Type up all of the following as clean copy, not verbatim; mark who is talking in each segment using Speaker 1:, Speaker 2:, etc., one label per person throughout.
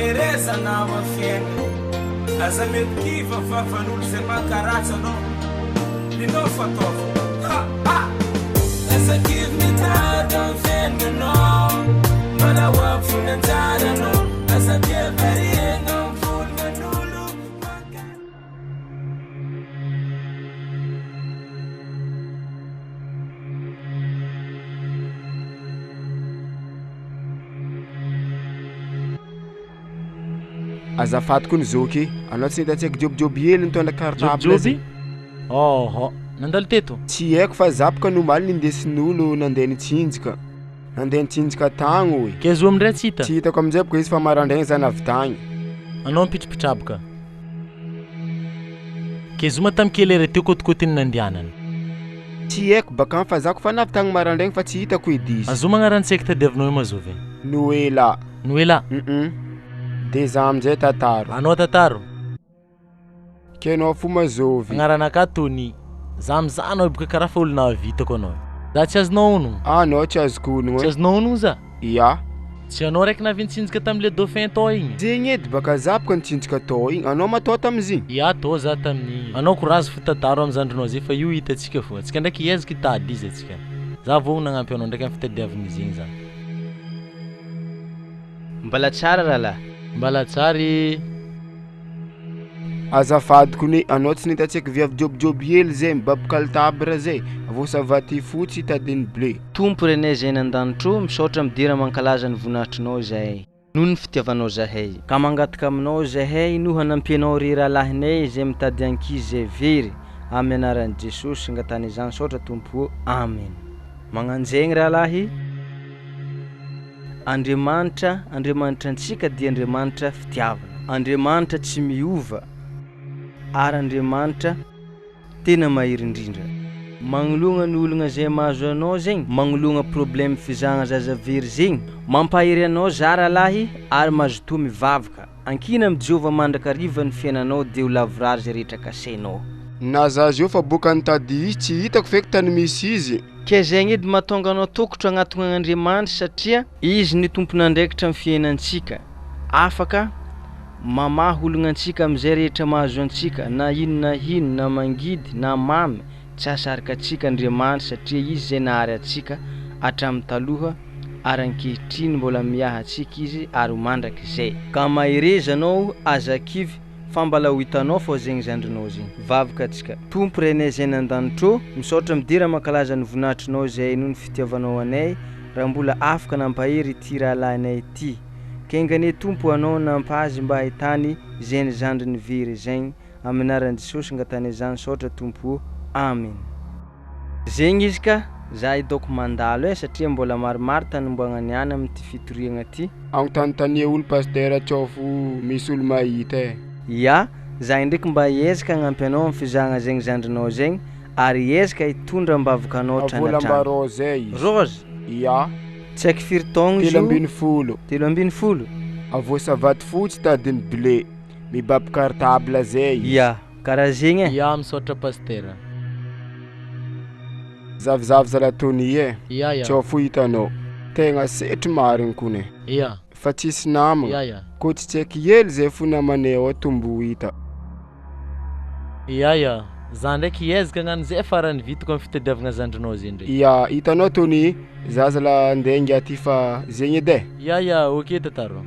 Speaker 1: Teresa nama fiena Aza mety kiva fa van'olo zay mankaratsy anao Ninao fataova Aza kivy mitady amin'ny fiainanao Manao amin'ny finanjaranao Aza tiavariagna amin'ny volonan'olo
Speaker 2: Azafady kony zoky, anao tsy hitantsika jobijoby hely nitondra cartable
Speaker 3: Joby? Oh, nandalo teto?
Speaker 2: Tsy haiko fa zapoka nomaly nindesin'olo nandeha nitsinjika. Nandeha nitsinjika tagno oe.
Speaker 3: Kezo amindray tsy hita?
Speaker 2: Tsy hitako amizay boka izy fa marandraigny zany avy tagny.
Speaker 3: Anao mipitripitraboka. Kezoma tamikely era teo kotikotiny nandianana.
Speaker 2: Tsy haiko baka fa zako fa navy tagny marandraigny fa tsy hitako edy izy.
Speaker 3: Azo magnarantsaiky tadiavinao mazovy.
Speaker 2: Noela.
Speaker 3: Noela.
Speaker 2: De za amizay tataro.
Speaker 3: Anao tataro?
Speaker 2: Kenao fo mazovy.
Speaker 3: Agnaranaka Tony. Za amizanao boka karaha fa olona vitako anao. Za tsy azonao ono?
Speaker 2: Anao tsy azoko ono.
Speaker 3: Tsy azonao ono za?
Speaker 2: Ya.
Speaker 3: Tsy anao raiky navy nitsinjika tamile dauphin tao igny.
Speaker 2: Zegny edy baka zapoka nitsinjika tao igny. Anao matao tamizigny?
Speaker 3: Ya tao za tamin'igny. Anao korazy fo tataro amizandronao zay fa io hitatsika fo. Atsika ndraiky iezaka hitady izy atsika. Za vao nagnampy anao ndraiky amin'ny fitadiavin'izy igny za.
Speaker 4: Mbala tsara rahalahy.
Speaker 3: Mbala tsary.
Speaker 2: Azafady kony anao tsy nitatsika viavy jobijoby hely zay mibaby calitable zay avao savaty fotsy tadiny bleu.
Speaker 4: Tompo renay zay nandanitro misaotra midira mankalaza ny voninahitrinao zahay noho ny fitiavanao zahay ka mangataka aminao zahay no hanampianao ry rahalahinay zay mitady ankizy zay very amin'ny anaran'i Jesosy ngatany izany saotra tompo. Amen. Magnanjegny rahalahy. Andriamanitra antsika dia Andriamanitra fitiavana. Andriamanitra tsy miova ary Andriamanitra tena mahery indrindra. Magnologna ny ologna zay mahazo anao zegny, magnologna problème fizagna zazavery zegny, mampahery anao za rahalahy ary mazotoa mivavaka. Ankina amin'ny Jehova mandrakariva ny fiainanao dia ho lavorary zay rehetra kasainao.
Speaker 2: Na zazy io fa boka nitady izy tsy hitako feky tany misy izy.
Speaker 4: Ke zegny edy mahatonga anao tokotra agnatona an'Andriamanitra satria izy ny tompon'andraikitra amin'ny fiainantsika. Afaka mamaha olonantsika amizay rehetra mahazo antsika na ino na mangidy na mamy tsy asarika antsika Andriamanitra satria izy zay nahary antsika hatramin'ny taloha ary ankehitriny mbola miaha antsika izy ary mandraka izay. Ka mahereza anao azakivy fa mbala ho hitanao fô zegny zandrinao zegny. Vavaka antsika. Tompo renay zay nandanitro misaotra midira mankalaza ny voninahitrinao zay noho ny fitiavanao anay raha mbola afaka nampahery ity rahalahinay ity. Kengane tompo anao nampahazy mba hahitany zay ny zandriny very zegny amin'ny anaran'i Jesosy ngatany izany saotra tompo. Amen. Zegny izy ka za hitako mandalo satria mbola maromaro tany mbo agnaniana amin'ity fitoriagna ty.
Speaker 2: Agnontanontania olo pasteur tsofo misy olo mahita
Speaker 4: Ya, za ndraiky mba hiezaka hagnampy anao amin'ny fizagna zegny zandrinao zegny ary hiezaka hitondra mbavaka anao
Speaker 2: tranatrano. Avola mba Rose izy.
Speaker 4: Rose?
Speaker 2: Ya.
Speaker 4: Tsy haiko firy taogno izy io?
Speaker 2: 3
Speaker 4: 3
Speaker 2: Avao savaty fotsy tadiny bleu mibaby cartable zay.
Speaker 4: Ya, karaha zegny.
Speaker 3: Ya misaotra pasteur.
Speaker 2: Zavizavy zalatony
Speaker 3: Ya.
Speaker 2: Tsofo hitanao. Tegna setry mariny kone.
Speaker 3: Ya.
Speaker 2: Fa tsisy namagna.
Speaker 3: Ya.
Speaker 2: Ko tsy tsaiky hely zay fo namanay ao tombo hita.
Speaker 3: Ya. Za ndraiky hiezaka hagnano zay farany vitako amin'ny fitadiavagna zandrinao zay ndraiky.
Speaker 2: Ya, hitanao Tony, zazala andengy aty fa zegny edy.
Speaker 3: Ya, ok tataro.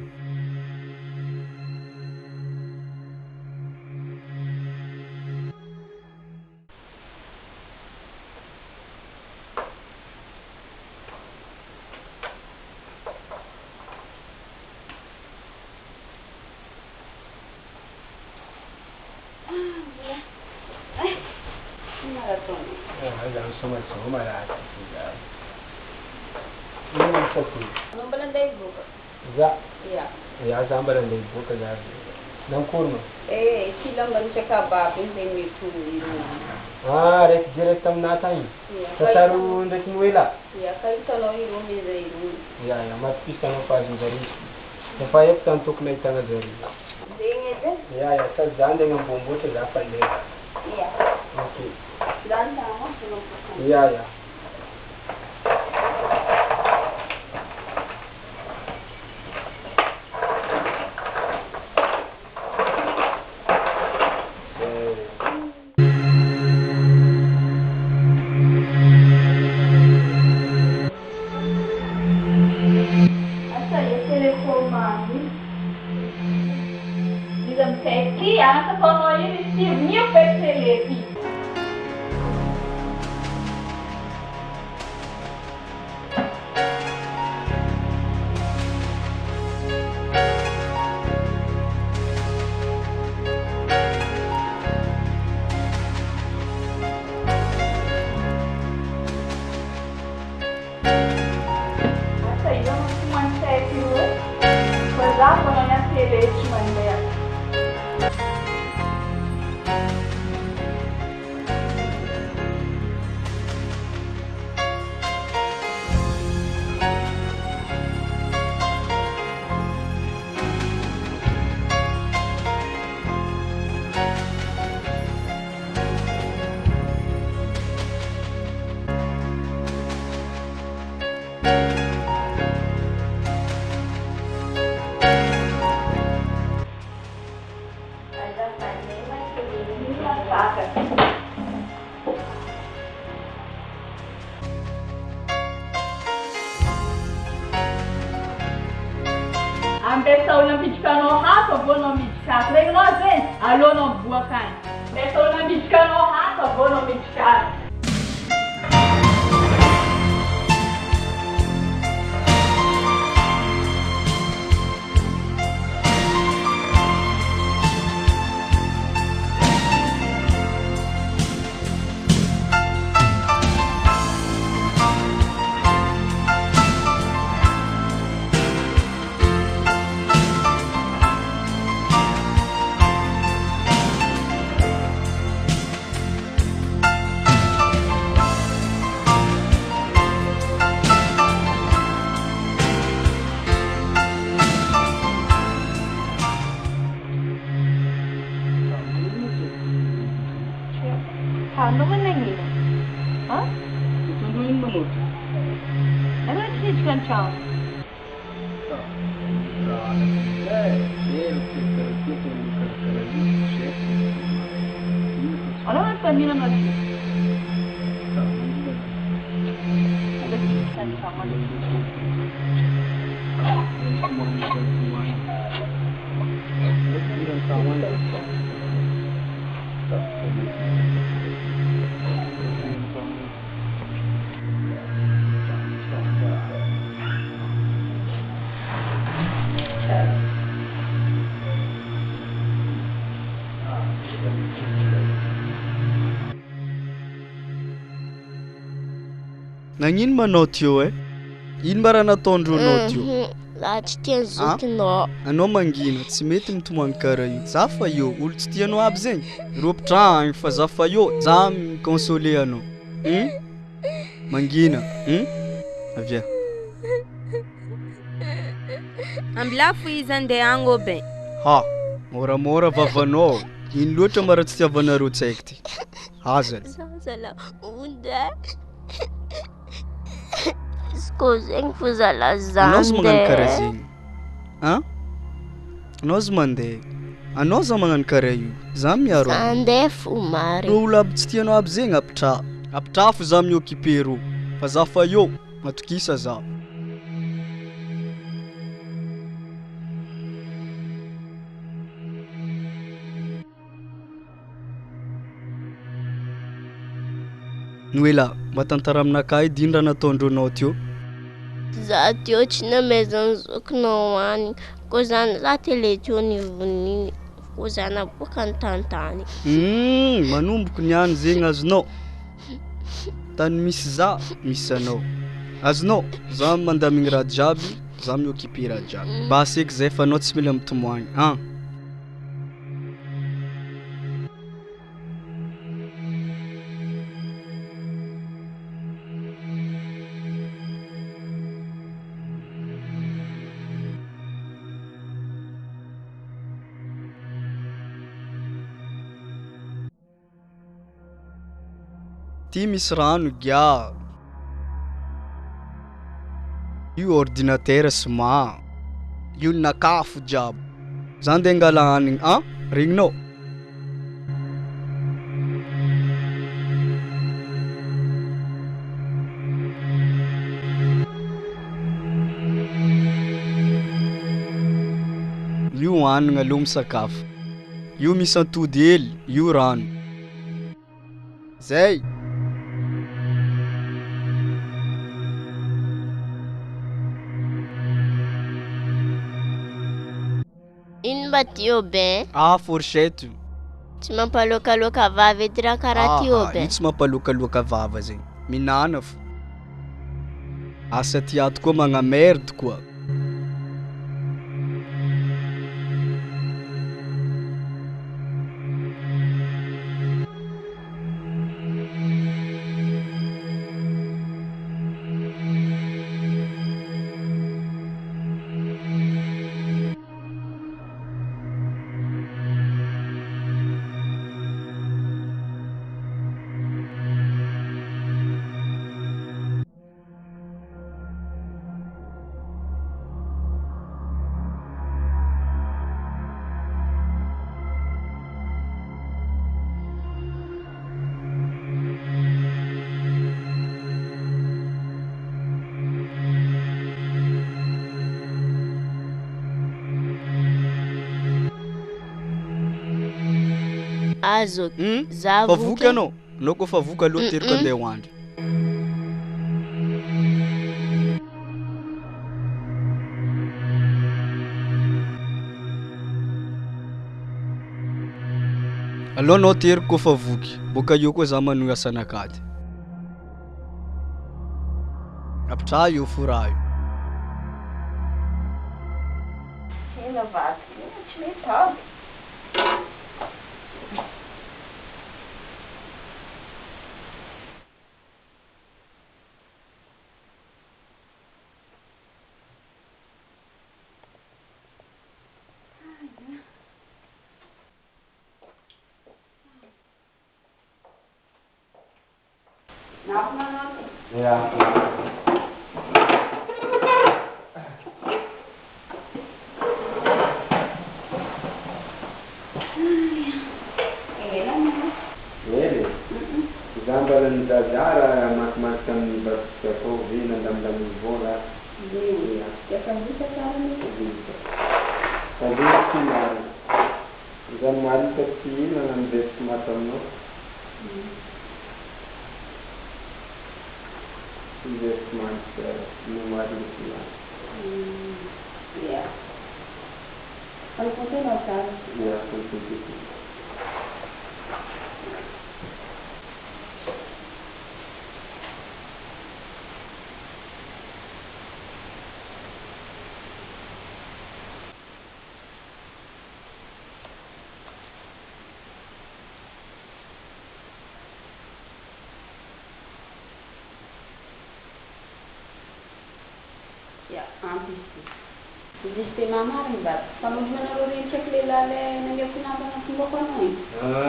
Speaker 2: Ya zambara ndai boka ya. Nang kurma.
Speaker 5: Sila manusia kabab ini itu.
Speaker 2: Direct amnata ini. Tataru ndaki nwela.
Speaker 5: Ya, kai kalau iru meza iru.
Speaker 2: Ya, matpis kana fazin dari. Tafayap tantuk na itanga dari.
Speaker 5: Dengete?
Speaker 2: Ya, sa zande ngam bombo te za palle.
Speaker 5: Ya.
Speaker 2: Okay.
Speaker 5: Dan sama
Speaker 2: Ya.
Speaker 5: tele-ty. Asa io non si mangia più, guardate non è a tele ci mangia. Ambesa unampichikanao hato avao midikako. Regninao zany aleonao miboaka any. Ambesa unampichikanao hato avao midikako. Ano man nangyari? Ha?
Speaker 4: Tutuloyin mo mo.
Speaker 5: Ano ang sinichikan siya? Ano ang pamilya mo siya? Ano ang sinichikan siya?
Speaker 6: Nagnino manao teo e? Ino mba raha nataondreo anao teo?
Speaker 7: Laha tsy tiany zokinao.
Speaker 6: Anao mangina, tsy mety mitomany karaha io. Za fa io, olo tsy tianao aby zegny. Ropitragny fa za fa io, za mikonsole anao. Mangina, avia.
Speaker 8: Ambilafo izy andeha agny be.
Speaker 6: Ha, moramora vavanao. Ino loatra mara tsy tiavanareo tsy haiko ty. Hazana.
Speaker 7: Zala onda. Isko zegny fo zala
Speaker 6: Anao za magnano karaha
Speaker 7: zande.
Speaker 6: zegny. Anao za mandeha. Anao za magnano karaha io. Za miaro.
Speaker 7: Zande fo mari.
Speaker 6: Rô olo aby tsy tianao aby zegny apitra. Apitra fo za mioccupé rô. Fa za fa io, matokisa za. Noela, mba tantara aminakahy edy ino raha nataondreo anao teo?
Speaker 7: Za teo tsy namezany zokinao any. Ko zany za tele teo nivoniny. Ko zana boka antantany.
Speaker 6: Manomboka niany zegny azonao. Tany misy za, misy anao. Azonao, za mandamigny raha jiaby, za mioccupé raha jiaby. Basy eky zay fa anao tsy mila mitomagny, Ty misy rano gia. Io ordinateur sma. Io nakafo jiaby. Za ndeha angala hanigny, regninao. Io hanigny aloha misakafo. Io misy antody hely, io rano. zay.
Speaker 7: Ino mba ty be?
Speaker 6: Fourchette.
Speaker 7: Tsy mampalokaloka vava edy raha karaha ty be.
Speaker 6: Io tsy mampalokaloka vava zegny. Minana fo. Asa ty ato koa magnamerde koa.
Speaker 7: Azo. Za
Speaker 6: Fa voky anao. Anao koa fa voky aloha teriko andeha hoandry. Aloha anao teriko koa fa voky. Boka eo koa za manohy asan'akady. Apitra io fora io.
Speaker 5: Ina vaty, tsy mety.
Speaker 2: Gambaran dazara mak-makan bersekovi nandam-dam bola. Iya. Bisa kan? Bisa. Tadi sinar. Zaman kecil dengan des matano. Des master nomor itu. Iya. Kalau foto nonton. Iya, foto itu.
Speaker 5: Ya, sistema marimba. Kamu menurut cek lelale nanti kenapa ngasih bokon nih?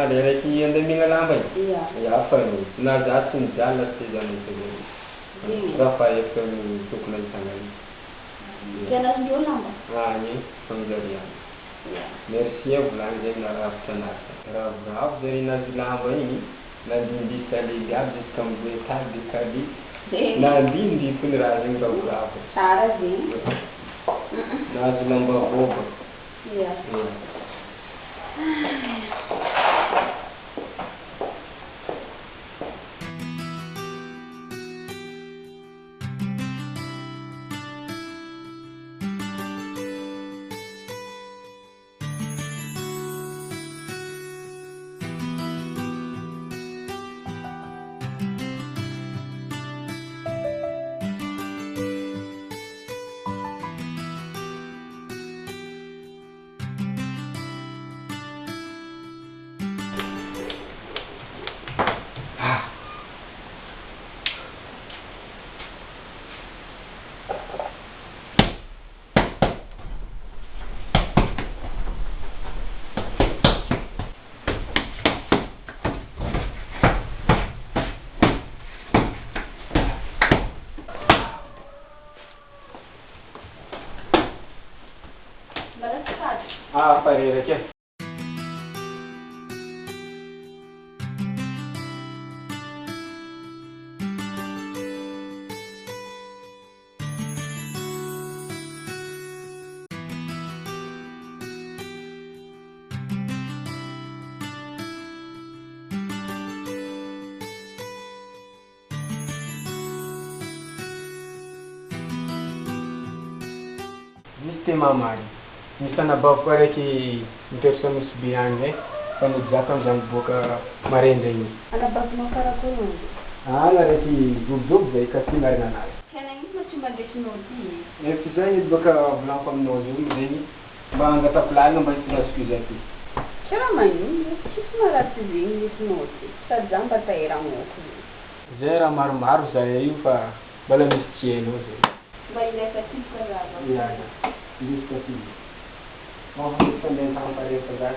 Speaker 2: Dari kian demi ngalambai.
Speaker 5: Iya.
Speaker 2: Ya apa nih? Nazatin jalan sejalan itu. Rafael kami tukulan sangat.
Speaker 5: Jalan jual nama?
Speaker 2: Ini penjarian.
Speaker 5: Iya.
Speaker 2: Merci ya bulan jadi narap tanah. Narap dari nazilama ini nanti bisa lihat di komputer di kadi. Nanti di penerang berapa?
Speaker 5: Cara sih.
Speaker 2: Nasi lambak bobo.
Speaker 5: Iya.
Speaker 2: Apa ini receh? te mamary misy anabaviko araiky mipetraka misy be agny zay fa nijaka am'izany boaka marendregny
Speaker 5: Anabavinao karakory?
Speaker 2: agny araiky jobojobo zay kasi marina anazy
Speaker 5: Tena ino no tsy mandrekinao ty?
Speaker 2: efa zay boaka volaniko aminao zio zegny mba angatako mba hitonazoko izy aty
Speaker 5: Kera magnino? Tsisy maratsy zegny lesinao ty sady za mba tahiranoko
Speaker 2: zay raha maromaro zay io fa mbola misy tianao zay
Speaker 5: mba ilaika ty karava
Speaker 2: misy kasi fandeha tamparehefa zay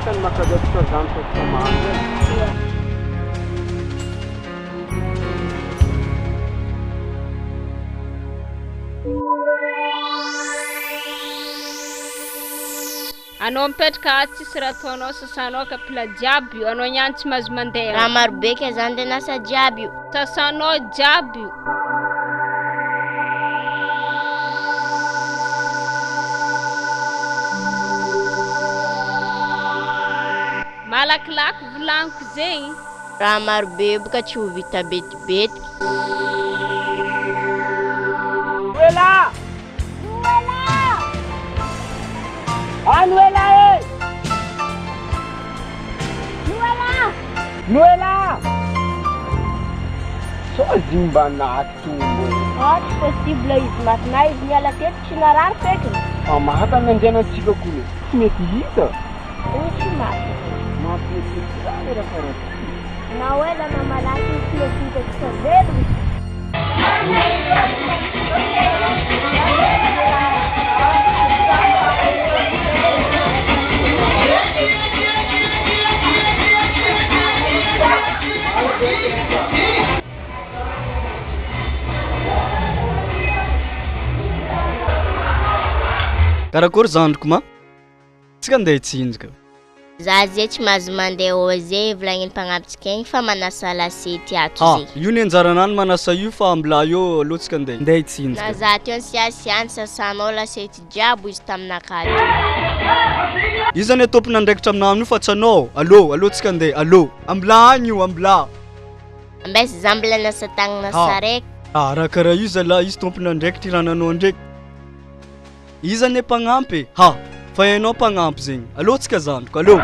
Speaker 2: Kan makagat sa ganto sa mga
Speaker 8: Anao mipetraka aty tsisy raha ataonao sasanao kapila jiaby io anao niany tsy mahazo mandeha
Speaker 7: Raha marobe ka zany de nasa jiaby io
Speaker 8: sasanao jiaby io malakilaky volaniko zegny
Speaker 7: raha marobe boka tsy ho vita betibetiky
Speaker 1: Noela! Noela e! Noela! So zimba natumbo.
Speaker 7: tsy possible izy matinay izy miala teto tsy narary fekiny
Speaker 1: Mahaka nandianantsika koa tsy mety hita.
Speaker 7: tsy maty
Speaker 1: Mampety raha farao.
Speaker 7: na oela na malaky tsy mety hita tsika velogny
Speaker 6: Karakory zandriko ma? Tsika andeha hitsinjaka.
Speaker 7: za zay tsy mahazo mandeha ao zay volagnin'ny mpanampitsika igny fa manasa lasety ato zay
Speaker 6: Io ny anjaranany manasa io fa mbla io aloha tsika andeha hitsinjaka.
Speaker 7: na za teo ny siasiany sasanao lasety jiaby izy taminakato
Speaker 6: Io zany tompona andraikitra aminao io fa tsy anao. Allô tsika andeha. Allô. Ambla agny io ambla.
Speaker 7: ambesy za mbola nasa tagnana saraiky
Speaker 6: Raha karaha io zalahy izy tompona andraikitra irananao ndraiky. Izy zany mpagnampy. Fa hainao mpagnampy zegny. Allô tsika zandriko. Allô.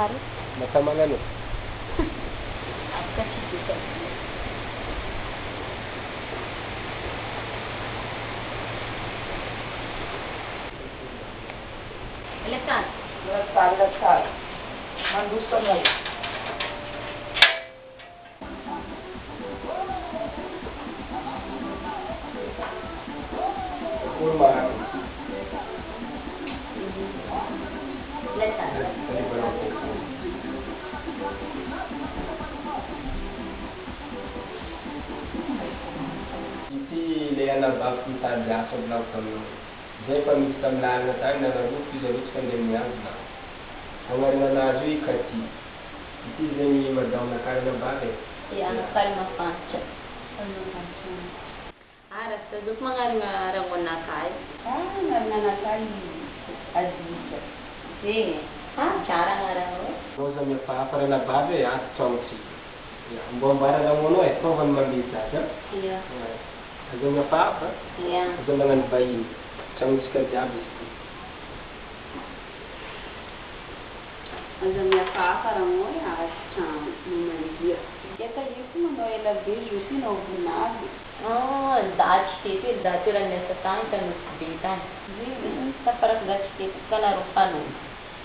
Speaker 7: Sary.
Speaker 2: Maka magnano.
Speaker 7: Afaka tsy dika. Lesan.
Speaker 5: Lesan. Mandusa mo.
Speaker 2: Kurma.
Speaker 7: Lesan.
Speaker 2: Iti le anak bapak kita biasa bilang kamu. Dia pamit tamlan na tayo na narup izarut kan dia miyazna. Ang na nazui kati. Iti zeni madam na kaya na bale.
Speaker 7: Iya, kalma pancha. Ara sa duk mga rangon na kay.
Speaker 5: Nananakay Aziza.
Speaker 7: Sige. Cara nga rangon.
Speaker 2: Rosa mi pa para na bale at chongsi. Ya, ang bara lang mo eh, provan mabisa siya.
Speaker 7: Iya.
Speaker 2: Ado nga pa.
Speaker 7: Iya.
Speaker 2: Ado mga bayi. Chongsi ka jabis.
Speaker 5: Mas a minha papa era muito acha no dia. Que tá isso mandou ela beijo se não ouve nada.
Speaker 7: Oh, dati ran nessa time kan bitan. Sa parak dati kana rupano.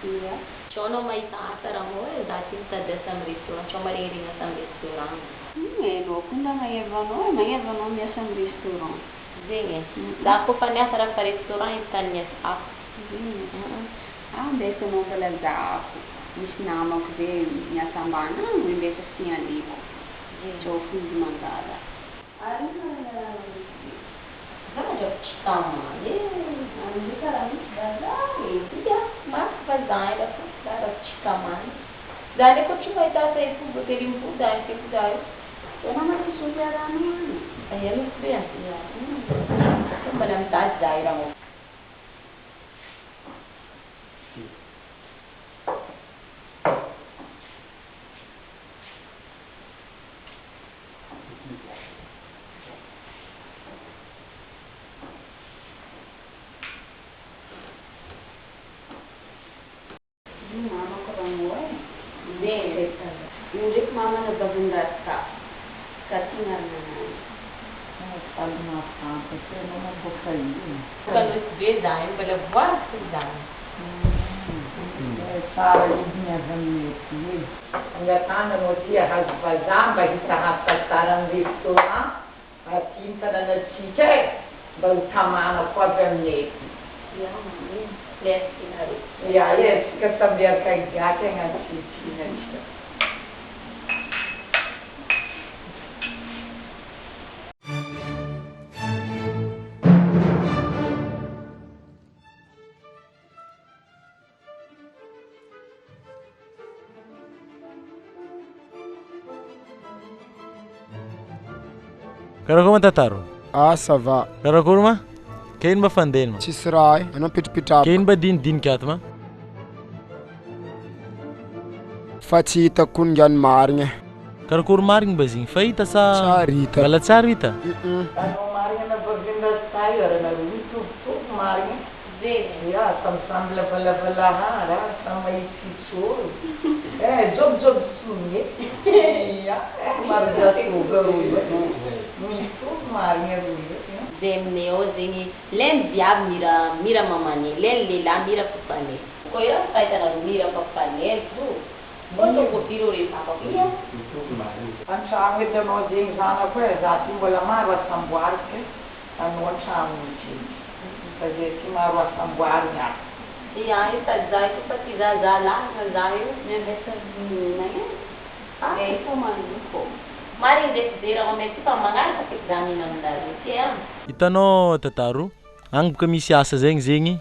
Speaker 5: Iya.
Speaker 7: Chono mai ta ramo dati ta desam restaurant chomari ringa sam restaurant.
Speaker 5: No kunda mai evano me sam restaurant.
Speaker 7: Zinge. Da ko pa niya sa restaurant kanya sa.
Speaker 5: Dessa não pela gato. Mas não, que vê minha sambana, não me assim ali. Eu fui de mandada.
Speaker 7: Agora calma, ali cara mas vai dar para calma. Daí continua dar aí pro boterim pro dar que dar. Eu não mais sou já não. Aí eu não sei assim. Madam tá daí
Speaker 5: Mama na bagundar ka. Katingar na na.
Speaker 9: Pag mapa, kasi naman po kayo.
Speaker 7: Kalau dia dah, boleh buat dah.
Speaker 9: Para niya kami ito.
Speaker 10: Ang gatana mo siya hasbazan, bagi sa haptatarang dito ha. At cinta na nagsiche, bago tama na po gamit.
Speaker 7: Yes, kinari.
Speaker 10: Yeah, yes, kasabihan kay gate nga chichi na siya.
Speaker 3: Karakuma Tataru.
Speaker 11: Ça va.
Speaker 3: Karakurma? Kain ba fanden ma?
Speaker 11: Chisrai, ana pitpita.
Speaker 3: Kain ba din kyatma?
Speaker 11: Fatita kunjan marnge.
Speaker 3: Karakur marng bazing faita sa
Speaker 11: Charita.
Speaker 3: Balat sarita.
Speaker 10: Ano maringa na baginda tayo, na luto maringa. Ya, sam bala ha, samay sitsur. Job sunye. Ya, marga tugaruya. Muito marinha ruya.
Speaker 7: Zemneo zingi len diab mira mamani len lila mira papane. Koya kaita na mira papane tu. Boto ko tirori papa kia.
Speaker 10: Ang sangit na mo jing sana ko dati wala marwa sambuar ke. Ano ang kasi si marwa sambuar niya.
Speaker 7: Iya, ita zai ko pati za zai ne besa na ya.
Speaker 5: Ito man ko.
Speaker 7: Mari desira o meti pa mangar ka examen ng dalo. Siya.
Speaker 3: Itano Tataru, ang kamisi asa zengi.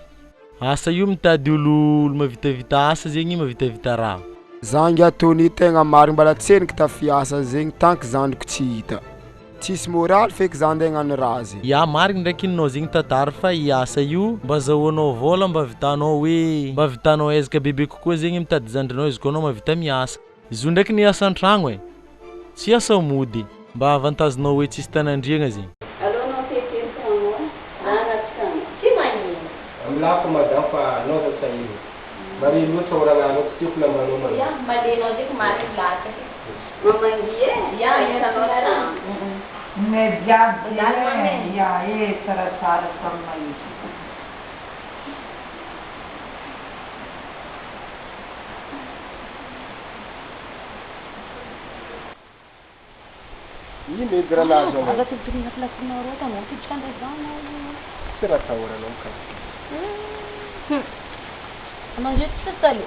Speaker 3: Asa yum ta dulu mavita asa zengi mavita ra.
Speaker 11: Zangi atoni tegna marigny mbala tseny kita fiasa zegny tanky zandriko tsy hita. Tsisy moral feky zandegna ny raha zegny.
Speaker 3: Ya marigny ndraiky no zegny Tataru fa iasa io mba zahoanao vola mba vitanao hoe mba vitanao ezaka bebe kokoa zegny mitady zandrinao izy koa anao mavita miasa. Izy ndraiky ni asa an-tragno e. Tsy asa mody mba avantagenao hoe tsisy tanandriagna zegny.
Speaker 5: Rana tsana.
Speaker 7: Si mani.
Speaker 2: Amla ko madam fa no sa iyo. Marilu seorang anak kecil nama.
Speaker 7: Ya, Madeno je kemarin belakang.
Speaker 9: Memanggil
Speaker 7: Ya, ya sekarang.
Speaker 10: Median ya, cara-cara sama itu.
Speaker 2: Ini granada.
Speaker 9: Agak teringat lagi noro tamu tu jangan dana.
Speaker 2: Serata orang nampak.
Speaker 9: Não jeito você tá ali.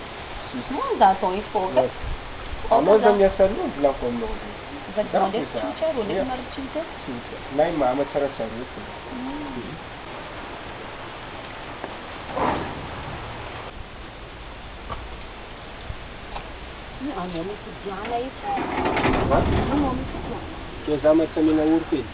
Speaker 9: Não dá tão em fogo.
Speaker 2: Nós vamos essa não lá com nós.
Speaker 9: Vai dar onde tinha o nem mais tinha.
Speaker 2: Lá em mama cara sabe.
Speaker 9: Ah, não me fudiana isso. Não me fudiana.
Speaker 2: Que zama também na urpe.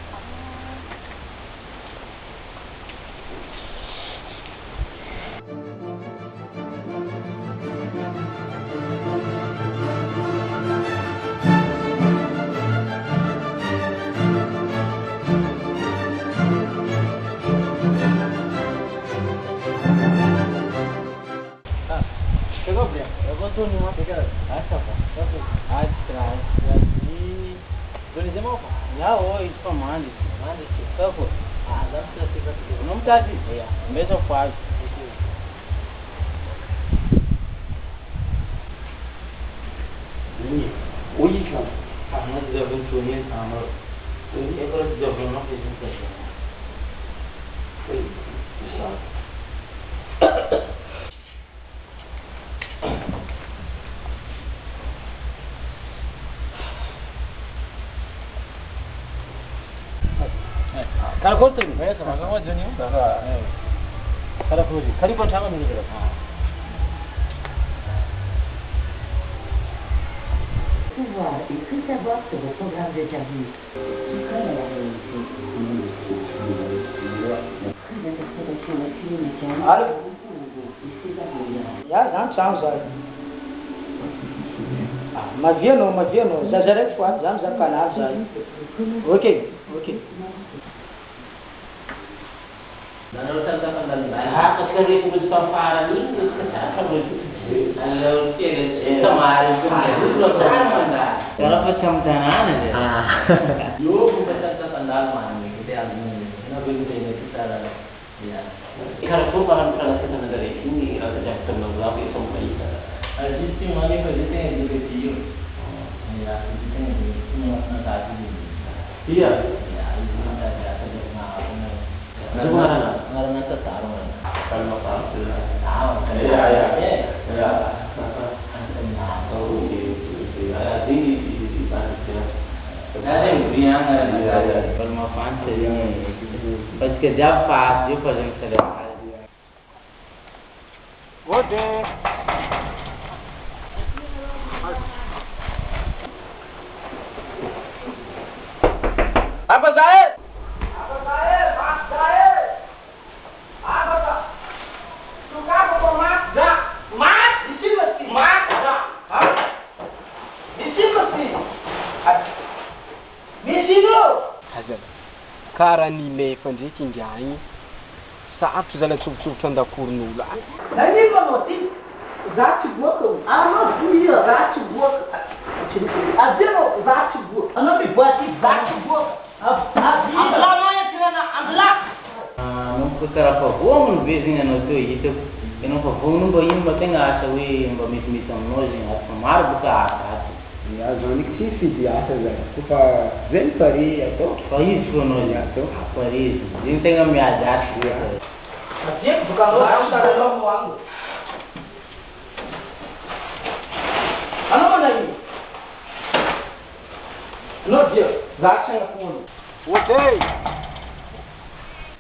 Speaker 3: Mesmo faz. Hoje já, a gente já vem sonhando, amor. Hoje agora já vem não fez muito bem. Foi, sabe? Kalau kau tu, saya sama kamu jenis apa? Kalau kau ni, kali pun sama ni juga.
Speaker 9: Wah, itu saya buat tu program dia jadi.
Speaker 12: Ya, jangan sama. Magiano, zazaret kuat, jangan zakana zai. Okay.
Speaker 3: Dan urusan terkendali. Hak sekali itu bersamaan ini, kalau tidak kemarin itu belum mana. Kalau macam tanah aja. Yo, bukan terkendali mana kita alami. Kenapa kita kita ya. Kalau perubahan kalau kita dari ini ada jangka mengelak itu semua itu. Sistem mana kerja yang begitu. Ya, sistem ini semua nanti. Iya. Ya, itu nanti ada semua orang tertaruh. Kalau masalah itu, ya. Tahu ada tinggi di sana. Ada yang ada bermanfaat saja. Pas kerja pas, dia pun sedang.
Speaker 2: Ode.
Speaker 12: Apa Zahir?
Speaker 2: Kara ni le fandraiky indragny sarotra zala tsovotsovotra an-dakoron'olo any.
Speaker 12: Nanino anao ty? Za tsy boaka. Anao boia, za tsy boaka. Avianao, za tsy boaka. Anao miboaky, za tsy boaka. Ambilanao ya tirana, ambila.
Speaker 3: Nung pagkarapavoa mo bezing ano to ito. Kinong pavono ba yun ba tenga asa we ba mismis ang noise at pamar buka asa.
Speaker 2: Ya zoni que se fidiassa velho. Tipo, vem pari ato.
Speaker 3: País kono ya to. Paris. Din tenga mi ajat ya.
Speaker 12: Dia bukan lo harus ada lo uang. Ano mana ini? Lo dia, zaksa na puno.
Speaker 2: Okey.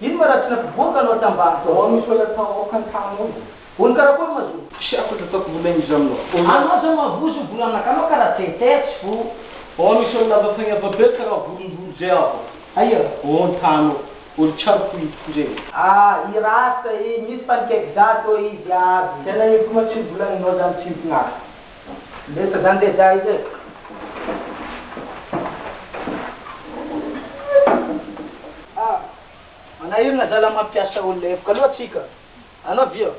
Speaker 12: Ini marat na bukan lo tambang to.
Speaker 2: Oni sola ta okan tamo.
Speaker 12: Unkara ko mazu.
Speaker 2: Siapa tetap bulan jamno.
Speaker 12: Ano sama busu bulan na kano kara tetes fu.
Speaker 2: Oni sola ba fenga ba bekara burundu zeo.
Speaker 12: Ayo.
Speaker 2: On tamo. Un charpui je.
Speaker 12: Irasta e mispan ke exato e ya. Tena ni kuma chin bulan no jam chin na. Desa dande jai je. Ana yun na dalam apyasa ulit. Kalwa chika. Ano vio?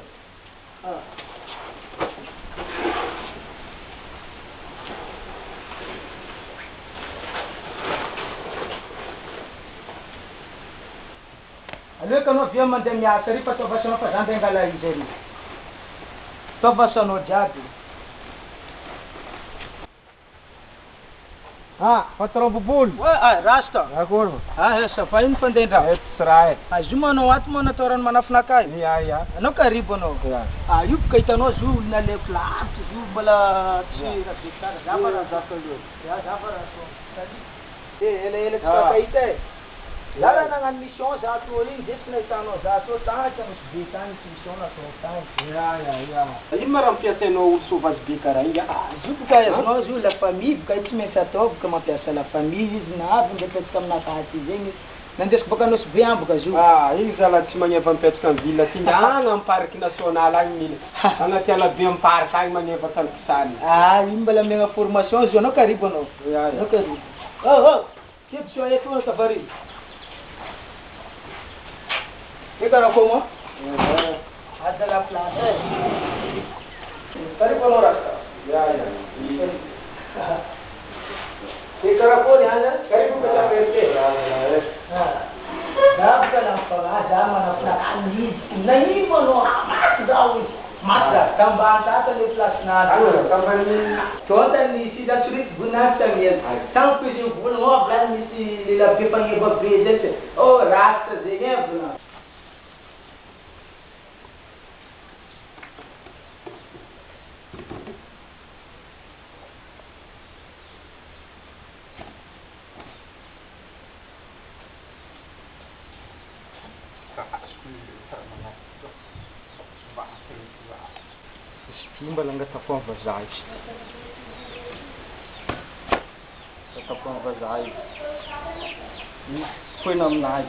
Speaker 12: aleoko anao avia mandeha miasa ry fa taovasanao fa za ndeha angala izy ary taovasanao jiaby
Speaker 13: patron Boboly.
Speaker 12: Rasta.
Speaker 13: Akory.
Speaker 12: Ça fa ino fandendra?
Speaker 13: Tsy raha e.
Speaker 12: Izy manao ato moa natao rano manafina akay.
Speaker 13: Ia.
Speaker 12: Anao karibo anao. Io boka hitanao zo olona aleko lavitra zo mbola tsy rabe tsara. Zavara zakaloha. Zavara so. Ela tsy fakahita e. Lara nagnano mission za atao igny zay tsy nahitanao za atao tany ka misy be tany tsy mission natao tany.
Speaker 2: Ia. Ino ma raha mampiasainao olo sauvage be karaha igny?
Speaker 12: Izy boka azonao zo la famille boka tsy maintsy atao boka mampiasa la famille izy na avy ndraiky atsika aminakaty zegny nandesiko boka anao sy be amboka zo.
Speaker 2: Igny zala tsy magneva mipetraka amin'ny ville ty agny amin'ny parc national agny mila. Agnaty ala be amin'ny parc agny magneva tany pisany.
Speaker 12: Ino mbola amiagna formation zo anao karibo anao. Anao karibo. Tiebo so eto na kavari. Eka como? Ada la plaza. Karibu anao rasta. Ya. Eka ko hana karibu kwa verte. Dabka na paga mana prakani. Nahi mono amat dawi. Masa tambah tata le plasna.
Speaker 2: Tambah
Speaker 12: Conta ni si da sulit guna tangian. Sampai si guna mo plan ni si la pipangi ba beje. Oh rasta zenge buna.
Speaker 13: Mba lang tapong vazahay. Tapong vazahay. Foi naminahay.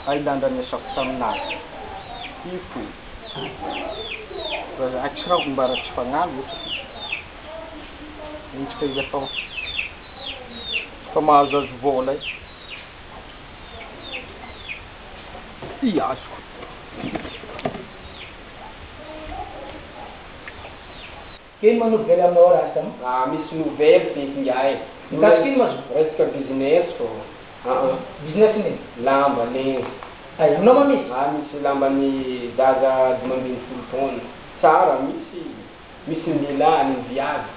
Speaker 13: Ay dandan niya sa kasamnahay. Ifu. Pero actually kung barat sa pangalit. Hindi kayo ito. Kamazas volay. Iyas ko.
Speaker 12: Quem mano velha na oração?
Speaker 2: Misy nouvelle feky ngiahy.
Speaker 12: Mikasiky mazo?
Speaker 2: Resaka business fô.
Speaker 12: Business ni?
Speaker 2: Lamba legny.
Speaker 12: Ay, aminao ma misy?
Speaker 2: Misy lamban'ny zaza 12 taona. Tsara, misy nila ny viavy.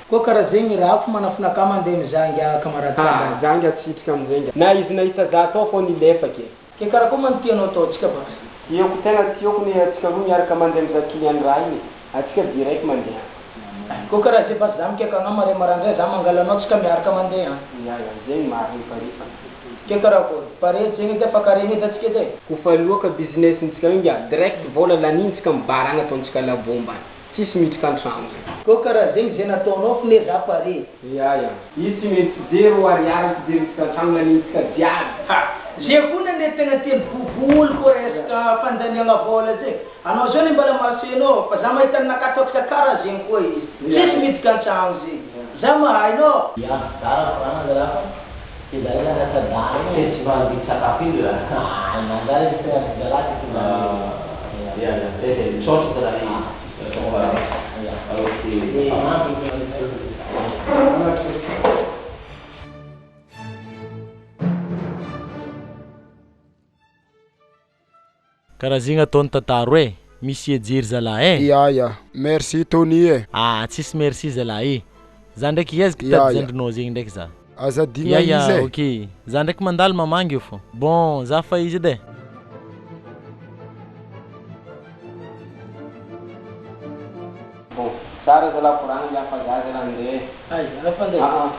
Speaker 12: Koa karaha zegny raha ko manafina ka mandeha mizangy camarade.
Speaker 2: Zangy atsitrika amizay. Na izy nahita za tao fô nilefake.
Speaker 12: Ke karaha koa mano tianao ataotsika ba?
Speaker 2: Tiako tena tiako ny atsika roa miaraka mandeha mizaha client raha igny. Atsika direct mandeha.
Speaker 12: Koa karaha zay bas za mikeka anao mare marandray za mangalanao tsika miaraka mandeha.
Speaker 2: Zegny mariny parifa.
Speaker 12: Ke karaha koa pare zegny edy fa kareny edy atsika edy.
Speaker 2: Kofa loaka business ntsika igny direct vola laniny tsika mibarana ataontsika labomba. Tsisy miditra an-trano.
Speaker 12: Koa karaha zegny zay nataonao fne za pare.
Speaker 2: Ia. Izy tsy mety 0 ariary fidiritsika an-trano lanintsika jiaby.
Speaker 12: Zay koa ne tena telo boboly koa resaka fandaniagna vola zegny. Anao zao ne mbola mahasenao fa za mahita nakataotsika karaha zegny koa izy. Tsisy miditra an-trano zegny. Za mahainao.
Speaker 14: Ya, dara kurang adalah tidak ada sedang cuma bisa tapi lah. Mandari kita segala itu. Ya, short dari kalau di
Speaker 3: karaha zegny ataony tantaro e misy ejery zalahy e.
Speaker 11: Ia, merci Tony e.
Speaker 3: Tsisy merci zalahy e. Za ndraiky iezaka tadizandrinao zegny ndraiky za.
Speaker 11: Aza digna izy e.
Speaker 3: Ok. Za ndraiky mandalo mamangy io fô. Bon, za fa izy edy e.
Speaker 2: Bon, tsara zala koragna miafa za zala andeha.
Speaker 12: Ay, alafa andeha.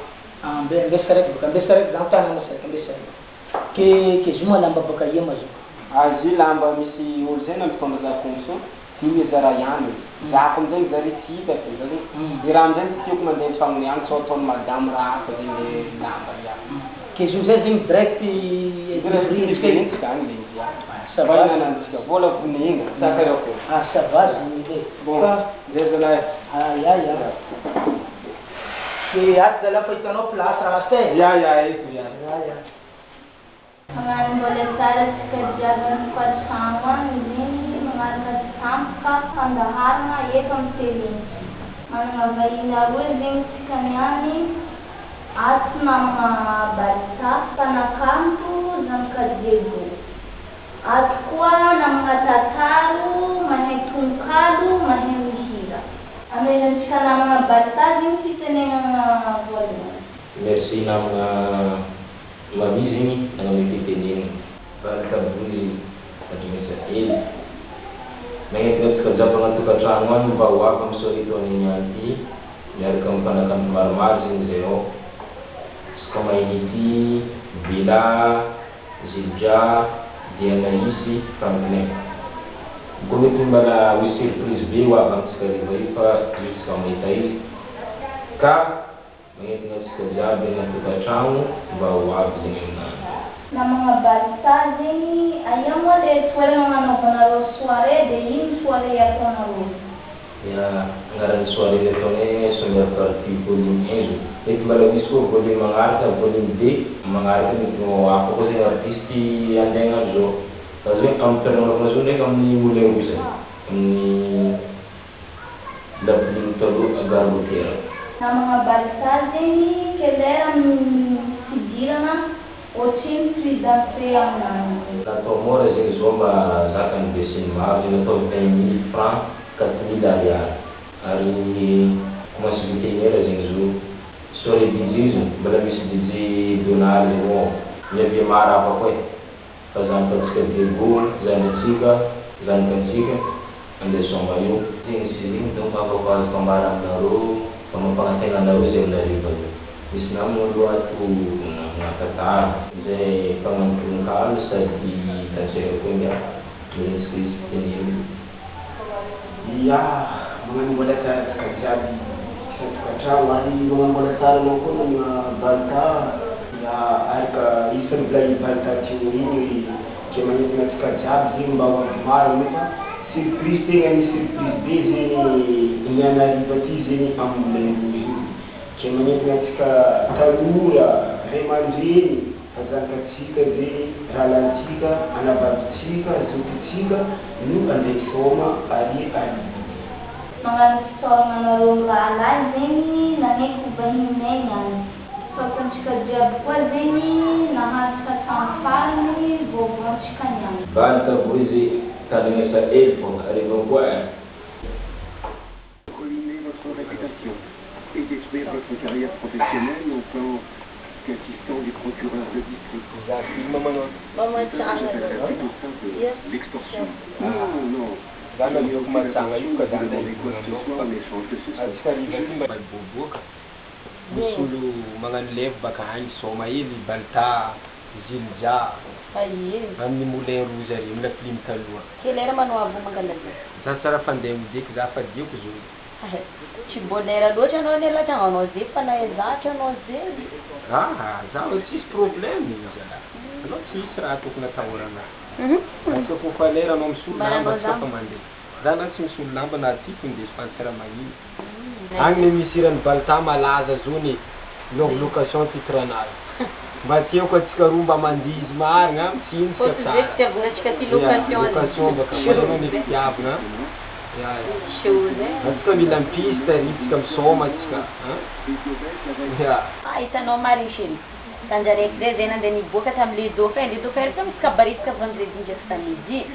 Speaker 12: Mbesa raiky boka mbesa raiky za mitana masaraiky mbesa raiky. Ke zuma lamba baka ia mazo.
Speaker 2: Izy lamba misy olo zay na mitondra za fonction. Dimy zara ihany. Zako amizay zare tsy hita fe zare. I raha amizay tsy tiako mandeha tragno ihany sao ataony madamo raha hafa zegny lamba ihany.
Speaker 12: Ke zo zay zegny direct
Speaker 2: direct agny le izy. Ça va nanantsika vola vonegna saka reo ko.
Speaker 12: Ça va zany.
Speaker 2: Bon, zay zalahy.
Speaker 12: Ya. Ke ato zala fa hitanao place rasta e.
Speaker 2: Ya, eto ya.
Speaker 7: Mbola tsara tsika jiaby fahasamany zegny magnaraka tampoka fandaharana eto amin'ny teleny. Manana vahiny aroa zegny tsika niany ato namana Barisa Panakanto Zankadiego. tenenana voalohany?
Speaker 14: Merci namana mami zegny nagnamety teneniny barakaboly adresa hely magnentinetsika jabagna tokantrano any mba ho avy amisoritoany anty miaraka amin'ny mpanakanto maromaro zegny zay ao iska mahinity Bila Zildja Dianaisy Franklin mety mbala hoe surprise be ho avy amitsika riva io fa iska mahita izy ka magnentina atsika jiaby agnaty tokantrano mba ho avy zegny aminany.
Speaker 7: Na mga balita zegny aia moa le toerana nanaovanareo soirée de ino soirée ataonareo?
Speaker 14: Ya ngaran'ny soirée le ataonay sommaire partie volume 1 mety mbala misy koa volume magnaraka volume 2 magnaraka mety no hafa koa zegny artisty andegna zao fa zay amin'ny pernanovana zao ndraiky amin'ny Moulin Rouge amin'ny laboligny taloha Garlotera.
Speaker 7: Na mga balita zegny kelera fidirana ohatriny pridanse aminany?
Speaker 14: Natao mora zegny zao mba zakany besiny maro zegny natao 20 000 francs 4 000 ariary ary commence vétérinaire zegny zo soirée DJ zo mbala misy DJ Donald zao miavia maro hafa koa fa zanakantsika Degaulle zanatsika zanakansika andeha somba io zegny sy zegny donc afaka azoko ambara aminareo fa mampagnategnanareo zay aminariva io misy namana aloha ato nakatara zay mpagnanonkalo sady tansera koa mia mirentsika izy teneny.
Speaker 15: Ya, mbola tsara jiaby tokantrano ary mbola tsara anao koa nama balita ya araka isan'ny volay balita teo iny ke magnentina atsika jiaby zegny mba ho avy maro nefa surprise tegna misy surprise be zegny mianariva ty zegny amin'ny Moulin Rouge ke magnentina atsika tanora ray aman-dreny zanakatsika zegny rahalantsika anababitsika zokitsika no andeha soma ary
Speaker 7: Magnano fisaoranareo rahalahy zegny nanaiky vahinay niany fakontsika jiaby koa zegny nahantsika trano farany voavoantsika niany.
Speaker 14: Balita Boizy talinesa elfo arrivons quoi
Speaker 16: Ruiner votre réputation et détruire votre carrière professionnelle en tant qu'assistant du procureur de district. L'extorsion. Non.
Speaker 2: Misy olo magnano levy baka agny soma hely Balita Zildja amin'ny Moulin Rouge ary amin'ny film taloha.
Speaker 7: Kelera manao avo mangalaza?
Speaker 2: Za tsara fandeha midiky za fa diako zao.
Speaker 7: Tsy bonera loatra anao ne lahatry anao zay fa naezatra anao zay.
Speaker 2: Za tsisy problème zala. Anao tsisy raha tokony atahorana. Parce que kofa lera anao misolo lamba tsy afa mandeha. Za na tsy misolo lamba na tiako indeso fantsira magnino. Agny misy irany Balita malaza zao ny location titranazy. Mba tiako atsika roa mba mandizy marigna mitsiny tsika tsara. Location baka manao ny fitiavana. Atsika mila mipista ritsika misoma atsika.
Speaker 7: Hitanao mariny chéri. Tanjaraiky zay zay nandeha niboaka tam'le dauphin. Le dauphin rehetra misy kabaritsika vendredi ndraiky samedi.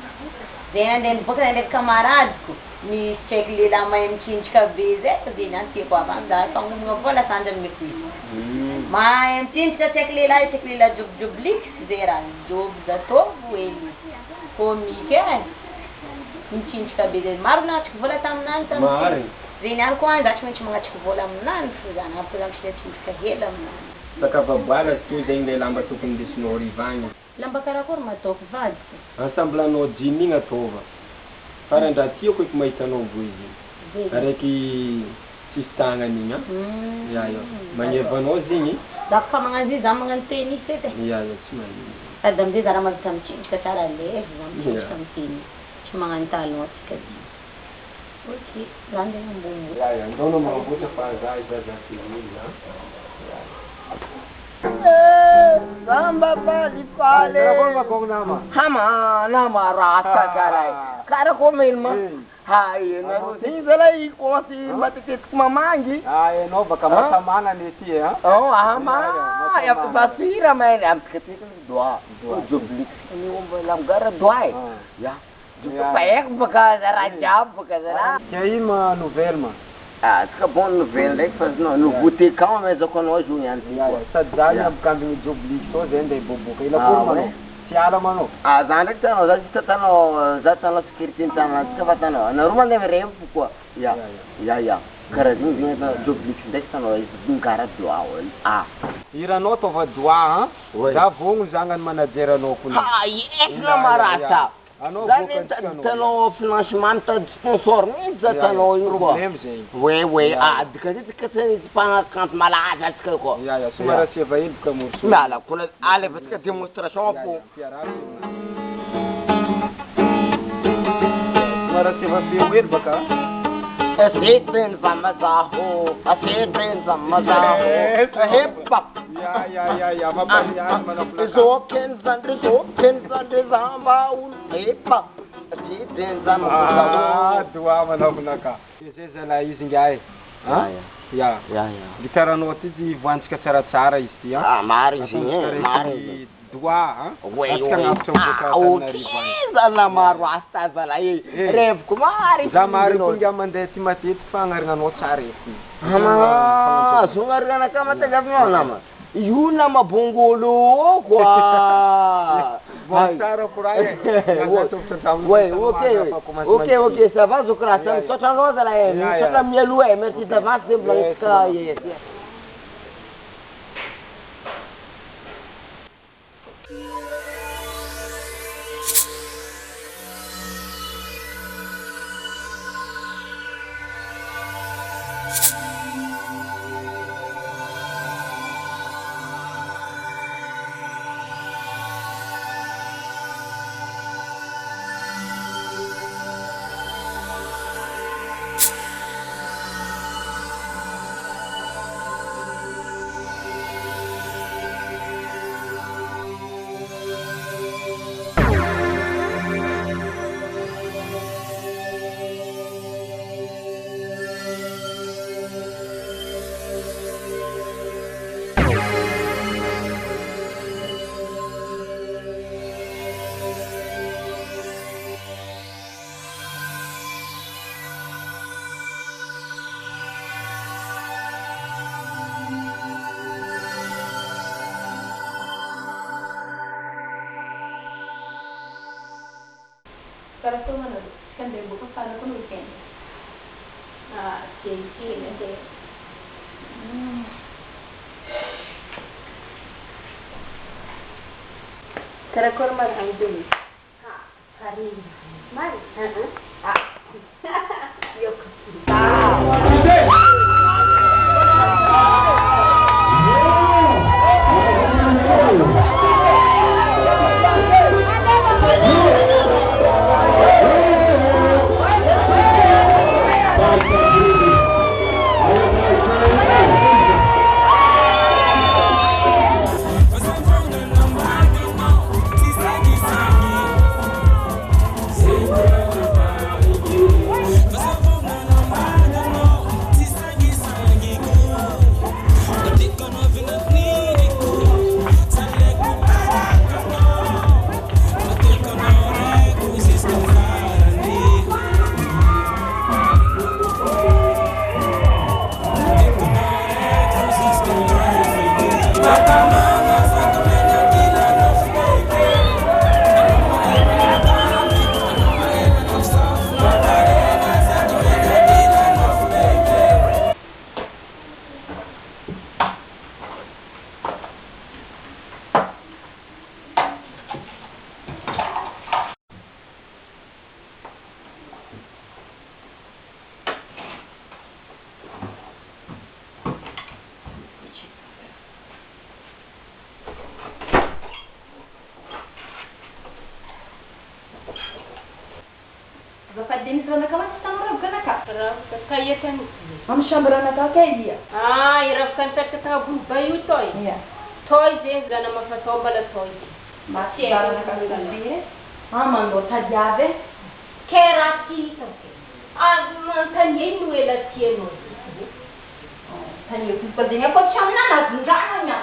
Speaker 7: Zay nandeha niboaka nandeha kamaradiko. Misy tsaiky lehilahy mahay mitsinjika be zay fa de niany tiako avy any za fanomagna vola sandra mety. Mahay mitsinjika tsaiky lehilahy joblijobliky zay raha job zatovo hely comique mitsinjika be zay maro nahatrika vola taminany taminy. Zay niany koa any za tsy maintsy magnatrika vola aminany fo zany ampy za misy tsinjika hely aminany.
Speaker 2: Sakavaboala teo zegny le lamba tokony indesinao riva agny.
Speaker 7: Lamba karakory mataoko vady?
Speaker 2: Ansamblanao jean igny ataova. Farany raha tiako eky mahitanao voy izy. Araiky tsisy tagnany igny ya magnevanao zegny.
Speaker 7: Za fa magnano izy za magnano tennis edy.
Speaker 2: Ya tsy magnino.
Speaker 7: Sady amizay za raha mahavita mitsinjika tsara levy za mitsinjika amin'ny tennis. Tsy magnano talon tsika dy. Ok, za ndeha ambony.
Speaker 2: Ya ndao namamboatra fa za izaza civil
Speaker 12: Samba pali pale. Hama nama rasa galai. Cara komelma. Hai, na singala iko si matete kumamangi.
Speaker 13: Ai, no baka masamana neti ha.
Speaker 12: Oh, ama. Ya basira main am ketika doa. Jubli. Ini umbelam gara doa. Ya. Paek baka rajab baka zara.
Speaker 13: Quer ir uma novela, mano?
Speaker 12: Tsika bon nouvelle ndraiky fa nouveau tecan amezako anao zo niany
Speaker 2: sady za miambokambiny mijobliky to zay nde boboka ila kory manao fiala manao
Speaker 12: za ndraiky tanao za juste tanao za tanao sécurité nitanatsika fa tanao anareo mandeha mirevo koa ya karaha zegny zegny jobliky ndraiky tanao izy ngara doa
Speaker 2: iranao tova doa za vogno zagnany manajeranao kony
Speaker 12: esina marasa za tanao financement mitady sponsor mihitsy za tanao io koa we dikazitsika tsy mpanakanto malaza atsika koa
Speaker 2: somara sy eva ely boka morso
Speaker 12: miala kola alevatsika démonstration po
Speaker 2: somara sy eva feo ely baka
Speaker 12: Asitrin vamazaho, asitrin vamazaho, hip-hop.
Speaker 2: Ja, mapaniazy manapolaka.
Speaker 12: Zoken zandry zamba olo, hip-hop. Asitrin vamazaho.
Speaker 2: Doa manapolaka. Zay zala izy ngiahy. Ya. Gitaranao ty ty voantsika tsaratsara izy ty.
Speaker 12: Maro izy maro.
Speaker 2: Doa,
Speaker 12: zala maro asta zala revoko maro
Speaker 2: za maro konga mandeha ty matetiky fa agnarinanao tsara eky
Speaker 12: zo agnarinanaka matagavinao nama io nama bongolo koa
Speaker 2: tsara koraha
Speaker 12: ok ça va zo kora sa misaotra anao zala misaotra mialoha merci d'avance zay mbola
Speaker 5: Para tu mana? Kan dia buka pada pun weekend. Cincin nanti. Cara korma ambil. Hari. Mari. Yuk. Bapak Denis ranaka mas tangrab kanaka. Kaya kan. Am shamranaka kaya. Iraf kan tak tahu bayu toy. Iya. Toy je gana mafatau bala toy. Masih ranaka kali. Mando tajave. Keraki sampai. Tanya ini wala tieno. Tanya kumpulnya kau camna nak enggaknya.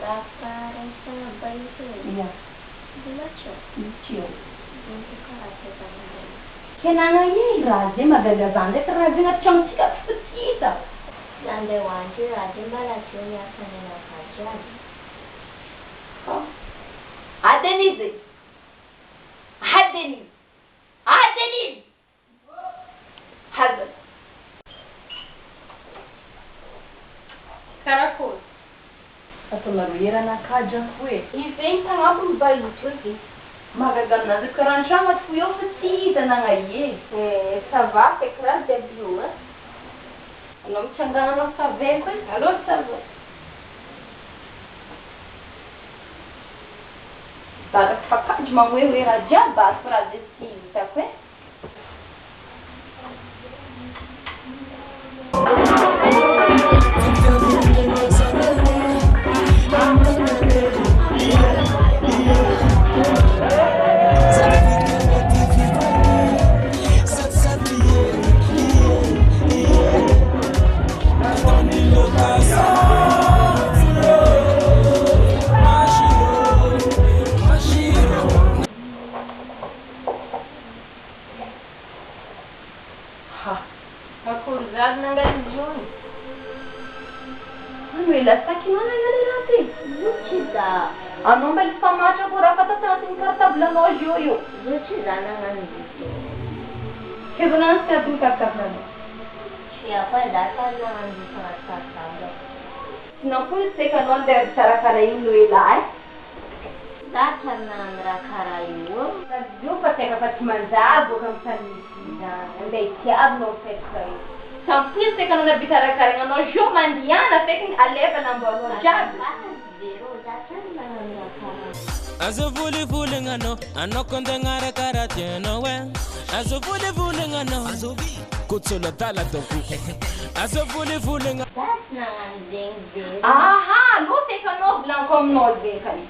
Speaker 7: Rasa baik itu.
Speaker 5: Iya.
Speaker 7: Dibaca.
Speaker 5: Cium.
Speaker 7: Untuk karakter tanda.
Speaker 5: Kenangan ini raja madada zande raja nggak cantik kita.
Speaker 7: Zande wanju raja malah punya kanina kaca.
Speaker 5: Oh. Adeniz. Hadeniz. Adeniz. Hazır. Caracol. Essa marueira na caja foi. Inventa lá pro bairro aqui. Magagana de caranjama fui oferecida na aí. Essa vaca é claro de viu, né? Não me changana não sabe, alô sabe. Para facar de uma mulher de abaixo para descer, tá vendo? Acordado na galinha. Ele está aqui na galinha.
Speaker 7: Zucida.
Speaker 5: A não vai falar de agora para estar assim cartabla no joio.
Speaker 7: Zucida na galinha.
Speaker 5: Que bonança é tu cartabla?
Speaker 7: Siapa datang na galinha cartabla?
Speaker 5: Não pode ser que não deve estar a cara indo e lá.
Speaker 7: Datang na andra carayu.
Speaker 5: Eu para ter que mandar, vou cansar andei tiab no fetkai. Sampai sekarang nak bicara karena no jo mandiana sekin aleva na bono jab.
Speaker 1: Azo vuli ngano, ano konde ngara karate no we. Azo vuli ngano, azo vi. Kutsolo tala toku. Azo vuli ngano.
Speaker 7: Das na ding.
Speaker 5: Aha, no sekan no blanco no bekani.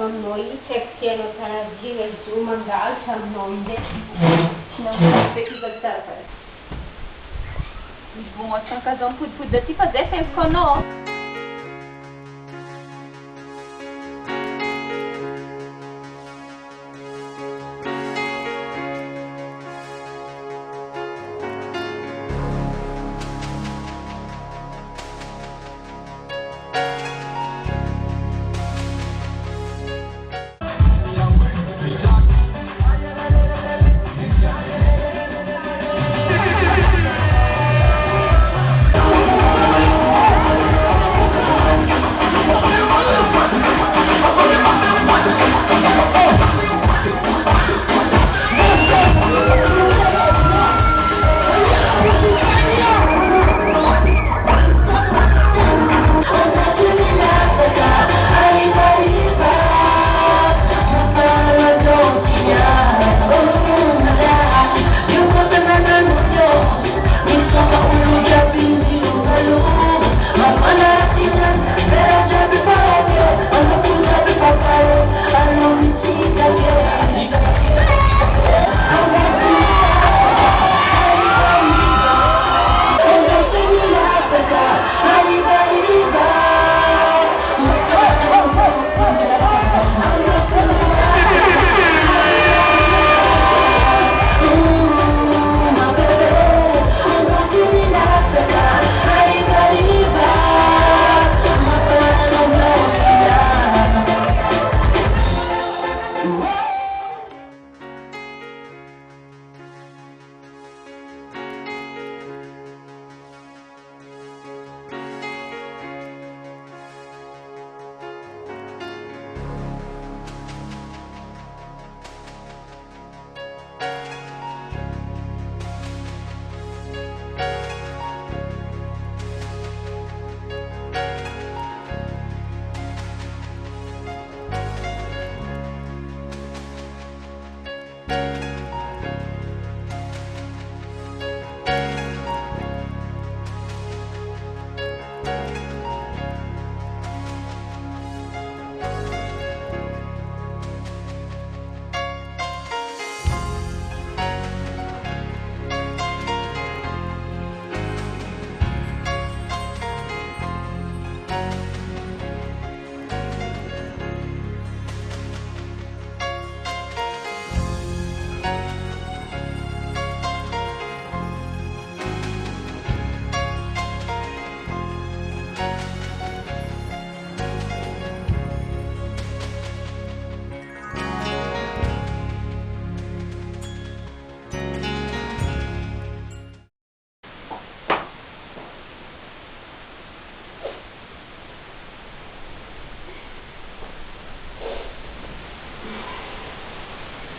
Speaker 5: Noi check no tarajir el zuman da altar noide. Não sei que vai estar para. Bom, essa casão pude te fazer sem cono.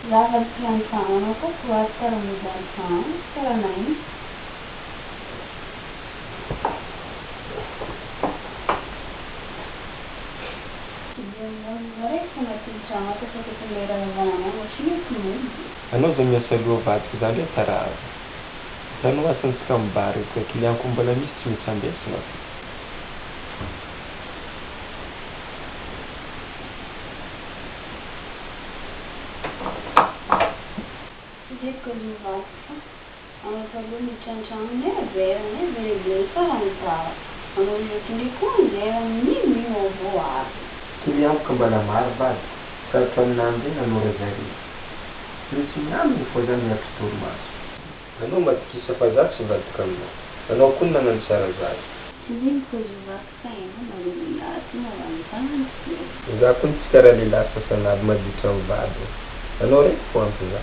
Speaker 7: Lava piantano, quattro piantano, sarà mai. Vorrei come diciamo che potete lere la mano, ci
Speaker 2: anao zay miasa aloha vadiko zany hoe taraza hitanao asantsika mibary ka kilianko mbola misy tsy misy ambesina
Speaker 7: Dico di vostro, hanno fatto un ciancione, è vero, sarà entrare. Hanno detto di come era minimo voato.
Speaker 2: kilianko mbola maro vady sarotra amin'andry iny anao razary misy miaminy fô zany miatro torimaso anao matikisa fa za tsy vadika aminao anao koa nanano tsara zazy
Speaker 7: Dico di vostro, ma
Speaker 2: za koa tsy karaha lehilahy sasanaby maditra mivady anao reky fô ampy za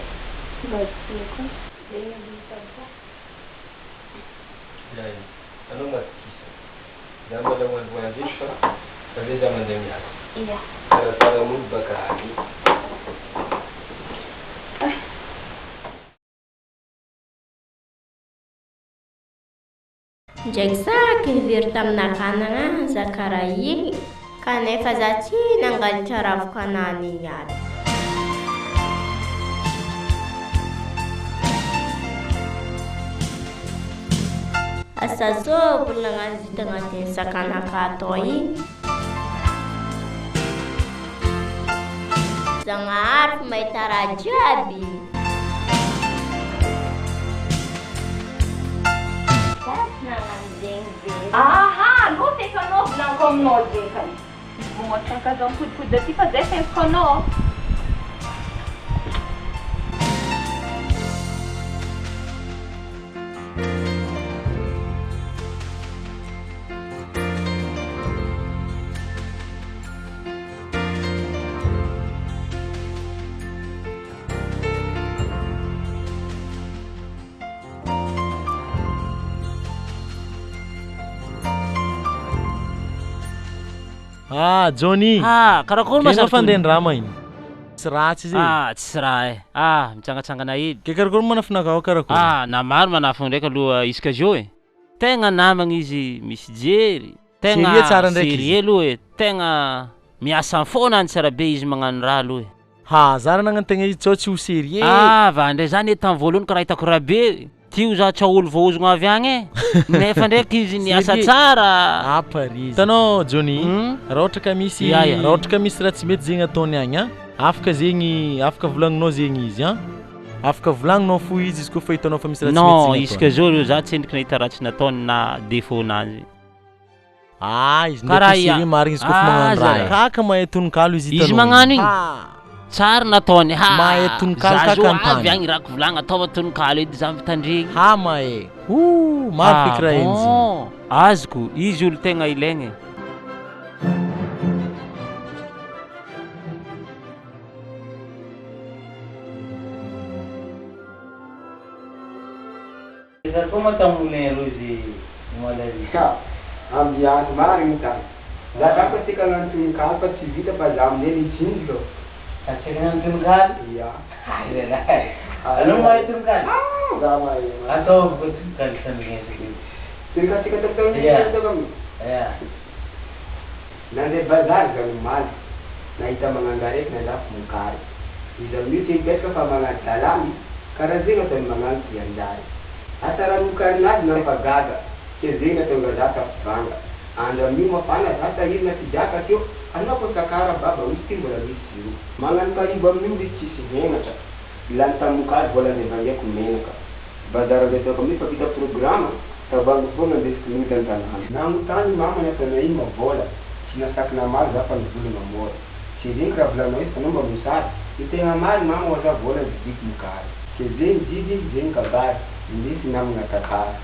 Speaker 2: anao matikisa za mbola moandroandro iny fa avy za mandeha miasa
Speaker 7: Iya.
Speaker 2: Tsaratsara molo baka any
Speaker 17: Ndraiky saky nivery tamin'akanagna za karaha igny kanefa za tsy nangalitra ravokanahy igny aby. Asa zao volagna vita agnatin'ny sakanaka atao igny Zagnahary mahita raha jiaby.
Speaker 7: Aha, não tem que não não como nós decan. Mostra que não cuida de fazer sem cono.
Speaker 3: Ah, Johnny.
Speaker 4: Karakory
Speaker 3: ma fandehandrama iny. Tsy ratsy izy.
Speaker 4: Tsy raha e. Mitsangatsangana edy.
Speaker 3: Ke karakory manafinakao karakory?
Speaker 4: Na maro manafina ndraiky aloha isaka zio e. Tegna namagna izy misy jery. Tegna
Speaker 3: tsara ndraiky.
Speaker 4: Sérieux aloha e. Tegna miasa foana any tsara be izy magnano raha aloha e.
Speaker 3: Ha, zara nagnano tegna izy tsao tsy ho sérieux.
Speaker 4: Vandray zany tamin'ny voalohany karaha hitako raha be. Tio za tsy olo voazogno avy agny e. Nefa ndraiky izy niasa tsara.
Speaker 3: Parizy. Hitanao Johnny, raha ohatra ka misy raha ohatra ka misy raha tsy mety zegny ataony agny a. Afaka zegny, afaka volagninao zegny izy a. Afaka volagninao fo izy koa fa hitanao fa misy raha tsy mety zegny.
Speaker 4: Non, isaka zao za tsy endriky nahita raha tsy nataony na défaut-nazy.
Speaker 3: Izy ndraiky sérieux marigny izy koa fa magnano raha. Kaka mahay tononkalo izy hitanao.
Speaker 4: Izy magnano igny. Tsara nataony
Speaker 3: mahay tononkalo kakantany.
Speaker 4: Avy agny raha volagna ataova tononkalo edy za mitandregny.
Speaker 3: Mahay. Maro feky raha izy.
Speaker 4: Azoko, izy olo tegna ilaigny.
Speaker 14: Como estão mulheres hoje?
Speaker 2: ambiance marigny tany za ka fa tika hagnano tononkalo fa tsy vita fa za amin'izay mijinjo lo
Speaker 14: Atsika tononkalo?
Speaker 2: Ia.
Speaker 14: Anao mahay tononkalo?
Speaker 2: Za mahay.
Speaker 14: Ataovako tononkalo san'izay.
Speaker 2: Tirikasika tao kami. Nandeha bazary za nomaly nahita magnano araiky nalafo mokary izy amin'io tsy hipetraka fa magnano dalamy karaha zegny ataony magnano tianjary asa raha mokarinazy nampagaga ke zegny atonga za tafivanga andro amin'io mafana za tahirina tsy diaka teo anao ko sakara baba misy ty mbola misy ziro magnano karibo amin'io izy tsisy menatra ilany tamin'ny mokary vola nevangeko menaka bazary avy ataoko amin'io fa vita programa tavango foana andesiko minitra an-tanàna namotany mama natana ino mavola tsy nasakina maro za fa nivolana mora tsy zegny raha volanao izy fa anao mba mosary ny tegna mary mama oza vola vidiko mokary ke zegny didy zegny kabary indesy namagna tatara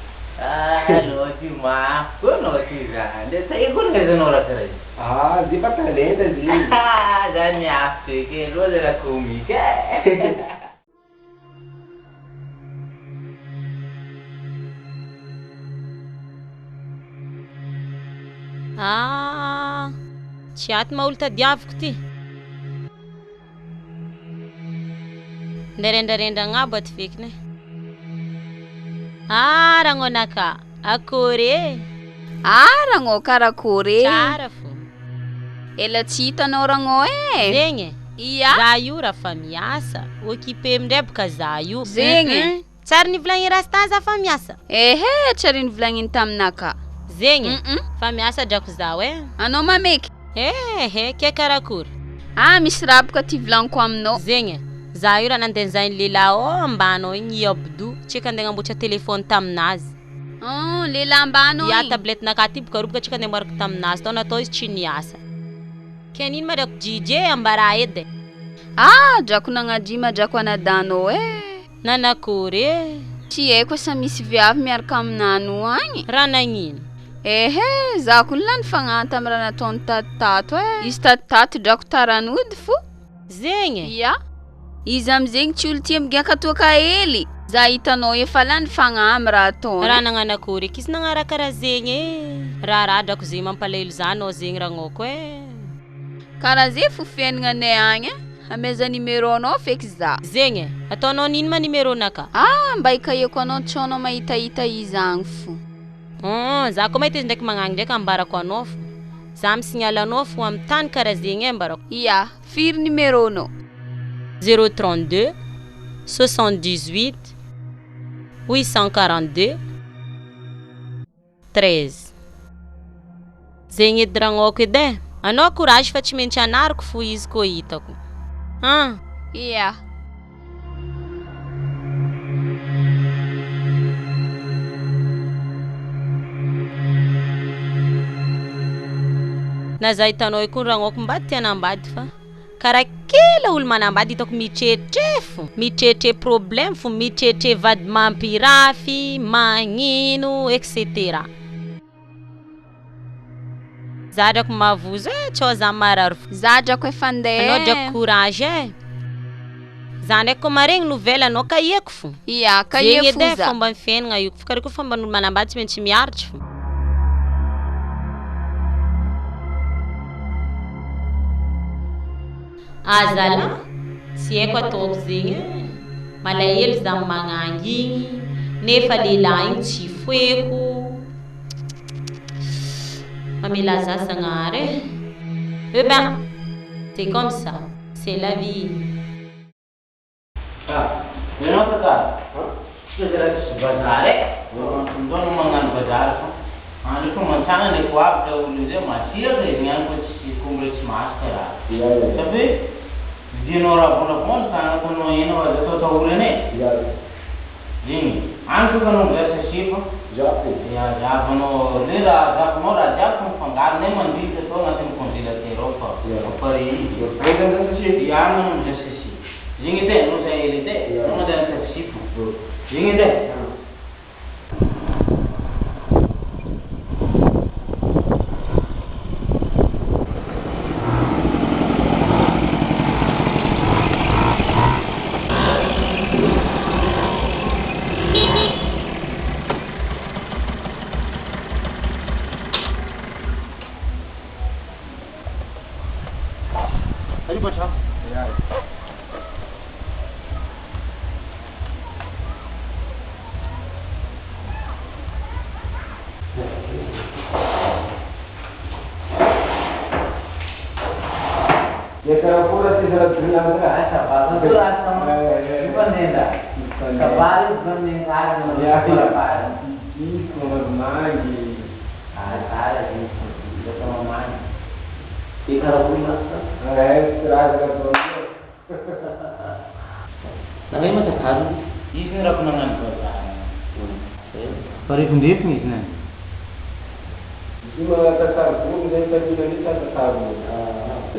Speaker 14: Anao ty mafy anao ty zany nde saiko naizanao raha karaha io
Speaker 2: ze fa talenta zegny
Speaker 14: zany miafy feky aloha za raha komika
Speaker 8: Tsy aty maolo tadiaviko ty.
Speaker 18: ndarendrendra agnabo aty fekiny ragnonaka akory e
Speaker 19: ragno karakory
Speaker 18: tsara fo
Speaker 19: ela tsy hitanao ragno e
Speaker 18: zegny
Speaker 19: ia
Speaker 18: za io raha fa miasa occupé amindray boka za io
Speaker 19: zegny
Speaker 18: tsary nivolagny rasta za fa miasa
Speaker 19: ehe tsary nivolagny taminaka
Speaker 18: zegny fa miasa drako zaho e
Speaker 19: anao mameky
Speaker 18: ehe ke karakory
Speaker 19: misy raha boka ty volagniko aminao
Speaker 18: zegny za io raha nandeha nizainy lehilahy ambanao igny iabdo tsika andeha agnamboatra telefôny taminazy
Speaker 19: lehilahy ambanao
Speaker 18: ia tablette naka ty boka roboka tsika andeha maraka taminazy tao natao izy tsy niasa kenino marako jj ambara edy
Speaker 19: drako nagnadima drako anadanao e
Speaker 18: nanakory e
Speaker 19: tsy haiko sa misy viavy miaraka aminano agny
Speaker 18: raha nagnino
Speaker 19: ehe za ko lany fagnanta amy raha nataony tatitato e izy tatitato drako taranody fo
Speaker 18: zegny
Speaker 19: ia izy amizegny tsy olo tia migaka toaka hely za hitanao efa lany fagnamy raha ataony
Speaker 18: raha nagnanakory eky izy nagnara karaha zegny e raha drako zegny mampalahelo za anao zegny ragnoko e
Speaker 19: karaha ze fo fiaignanay agny ameza numéro anao feky za
Speaker 18: zegny ataonao nino ma numéro naka
Speaker 19: mba hikaiako anao tsonao mahitahita izy agny fo
Speaker 18: za koa mahita izy ndraiky magnagny ndraiky ambarako anao fo za misignaly anao fo amy tany karaha zegny e mbarako
Speaker 19: ia firy numéro anao
Speaker 18: 032 78 842 13 zegny edy ragnoko edy e anao courage fa tsy maintsy anariko fo izy koa hitako
Speaker 19: ia
Speaker 18: na za hitanao ikoa ragnoko mba tianambady fa karaha kila olo manambady hitako mitretre problème fo mitretre vady mampirafy magnino etc za drako mavozo tsao za marary fo
Speaker 19: za drako efa andeha
Speaker 18: anao drako courage e za ndraiky koa maregny nouvelle anao kaieko fo
Speaker 19: ia kaie fo za
Speaker 18: fomba mifiaignana io fa karaha koa fomba olo manambady tsy maintsy miaritry fo azala sy haiko ataoko zegny malahelo za magnangy igny nefa lehilahy igny tsy foeko mamela za zagnary ben c'est comme ça c'est la vie
Speaker 20: menao tata tsy zaraky bazary ndao no magnano bazary fa andro koa mantsagna ndraiky hoavitra olo zay masiraka izy niany koa tsy kombre tsy masaka raha sabe vidinao raha vonavony ka anatanao ena aza atao taolany e zegny andro koa kanao miversa sifa jabanao le raha jabanao raha jiaby mifangaronay mandritra atao agnatin'ny congélateur ao fa pare izy ianao miversa sifa zegny edy e anao zay hely edy e anao mandeha anaty sifa zegny edy e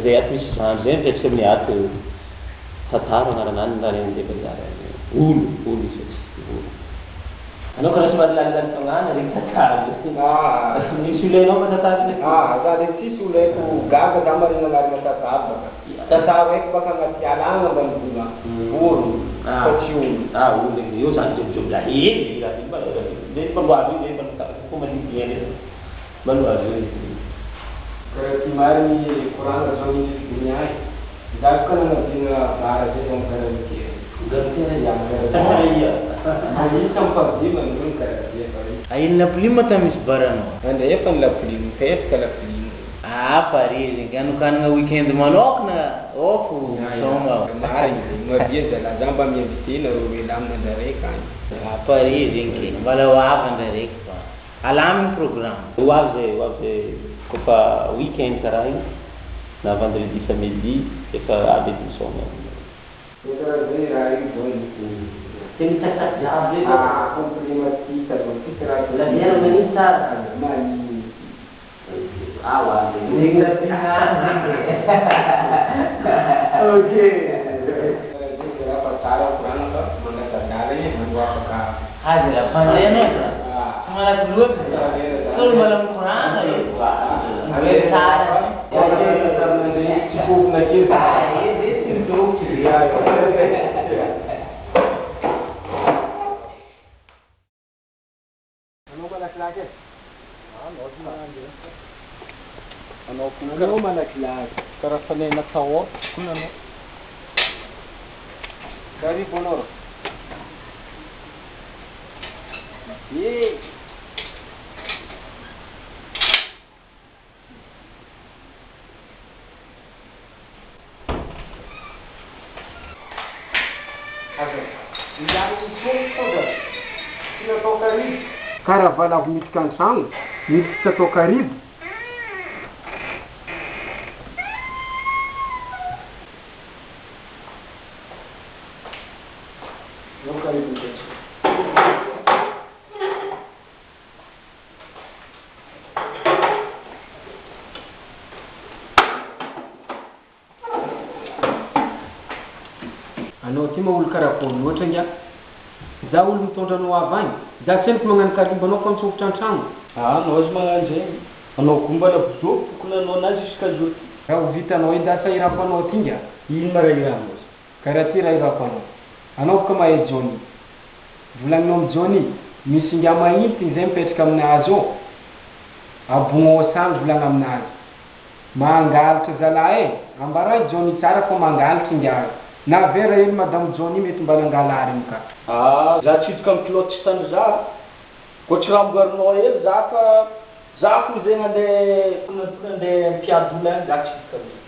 Speaker 14: zay ato misy zandro zay mipetraka amin'ny ato tantara agnaranany narende bazary olo izy anao karaha tsy mahalalilaly fagnana regny tantara misy olainao fa tantara
Speaker 2: za de tsisy olaiko gaga za marina anarina tantara baka tantara haiko baka agnaty alagna mandola olo fa tsy olo
Speaker 14: olo io zany jobijoby lahely raha le maloazy io le fo malibien maloazy io
Speaker 2: karaha ty mariny korana zao misy fidiny ahy za koa nanadina bara zay zany karaha mikery
Speaker 20: Aí na prima também se barano.
Speaker 2: Anda é para lá primo, fez que lá primo.
Speaker 20: Ah, Paris, então kan nga weekend manok na ofu soma.
Speaker 2: Mari, uma vez ela jamba minha vitina, o ilam na dare kan.
Speaker 20: Ah, Paris inki, bala wa kan dare ka. Alam program.
Speaker 21: Waze copa weekend carai. Na vendredi samedi e ka abet soma.
Speaker 2: Outra vez aí
Speaker 20: Tem que estar já ver.
Speaker 2: Ah, cumprimenti tá bom. Que será que
Speaker 20: la dia menita
Speaker 2: mani
Speaker 20: awal ini
Speaker 2: okay kita pacaran kurang apa mana terkali dua pekan
Speaker 20: ada apa ini malah dulu kalau malam kurang ya ada cara
Speaker 2: cukup lagi itu dia
Speaker 6: Ano malakilak para sanay na tawo kung ano
Speaker 2: Kari bonor Ye Caravana muito cansado, muito que estou querido. Não querido. Ano ti maul karakol loatra ngia. Za olo mitondra anao avy any. Za tsy haiko magnano kalimba anao fa mitsofotra an-tragno.
Speaker 6: anao azy magnano zay anao kombana bizo tokony anao anazy jusqu'à jour
Speaker 2: raha ho vitanao edy asa iram-panao ty nga
Speaker 6: ino mara iranao
Speaker 2: karaha ty raha iram-panao anao boka mahay Johnny volaninao amin'ny Johnny misy nga mahintiny zay mipetraka aminazy ao abogno samy volana aminazy mangalatra zalahy ambaray Johnny tsara fa mangalatra nga na vera ely madame Johnny mety mba nangalary iny ka
Speaker 6: za tsitoka amin'ny kiloty tsy tany za koatra raha amboarinao ely za fa za fo zay nandeha mpiady olona any za tsitoka aminy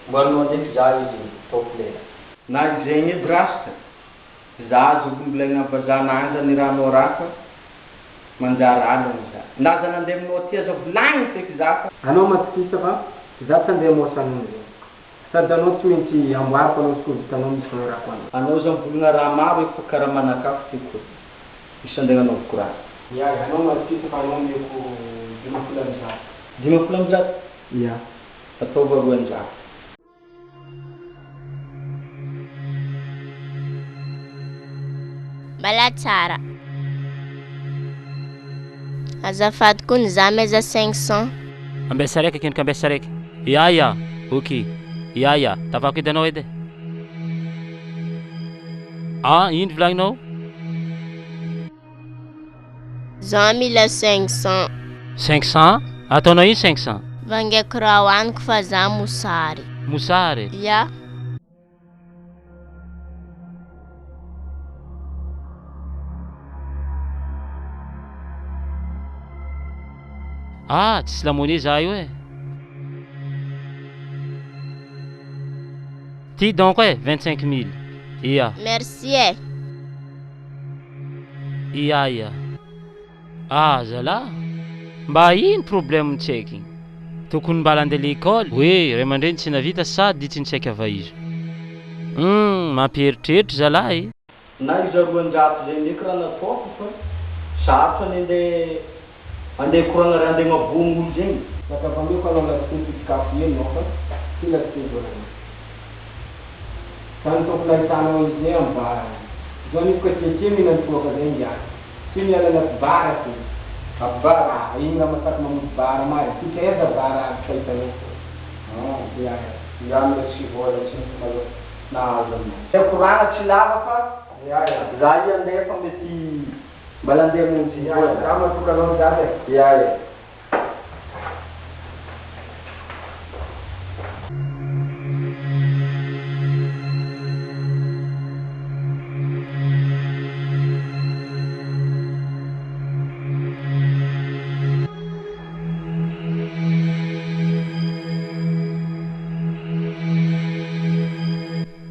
Speaker 6: mboarinao ndraiky za izy toplena na zegny edy rasta za zokony mbolegna ampazananja ny rahanao rafa manjary alina za na za nandeha aminao ty aza volagny feky za fa
Speaker 2: anao matikisa fa za tsy andeha mosanony zay sady anao tsy maintsy amboariko anao sy vitanao misy fanarako anao
Speaker 6: anao za mivolagna raha maro efa karaha manakafo tyko misy andeha anaovako raha
Speaker 2: ya anao matikisa fa anao meko
Speaker 6: 50
Speaker 2: ya
Speaker 6: ataova 200
Speaker 17: Mbala tsara. Azafady kony za meza 500.
Speaker 1: Ambesa raiky keniko ambesa raiky. Ya, ok. Ya, tavako hitanao edy. Ino volagninao?
Speaker 17: Za mila 500.
Speaker 1: 500? Ataonao ino 500?
Speaker 17: Vangaiko raha hoaniko fa za mosary.
Speaker 1: Mosary?
Speaker 17: Ya.
Speaker 1: Tsisy lamoni za io e. Ty donc 25 000. Ia.
Speaker 17: Merci e.
Speaker 1: Ia. Zala. Mba ino problème tsaiky? Tokony mbala andeha l'école? Hoe, ray aman-dreny tsy navita sady tsy nitsaiky ava izy. Mampieritreritra zalahy.
Speaker 6: Na izy 200 zay ndraiky raha nataoko fa sarotra ny andeha koragna raha andeha mabogno olo zegny
Speaker 2: nakavameko anao lasitety fikafo eny nao fa ty lasitety volana tany toko nahitanao izy zay ambara zao nifika tietie mihinantoaka zay ngiany tsy miala anaty bara ty abara iny raha masaky mamoty bara mary tika eza bara fahitanao
Speaker 6: iamy tsy vola tsy malo nahazo aminao koragna tsy lava fa za i andeha fa mety mbala andeha monjy za matokanao zany ya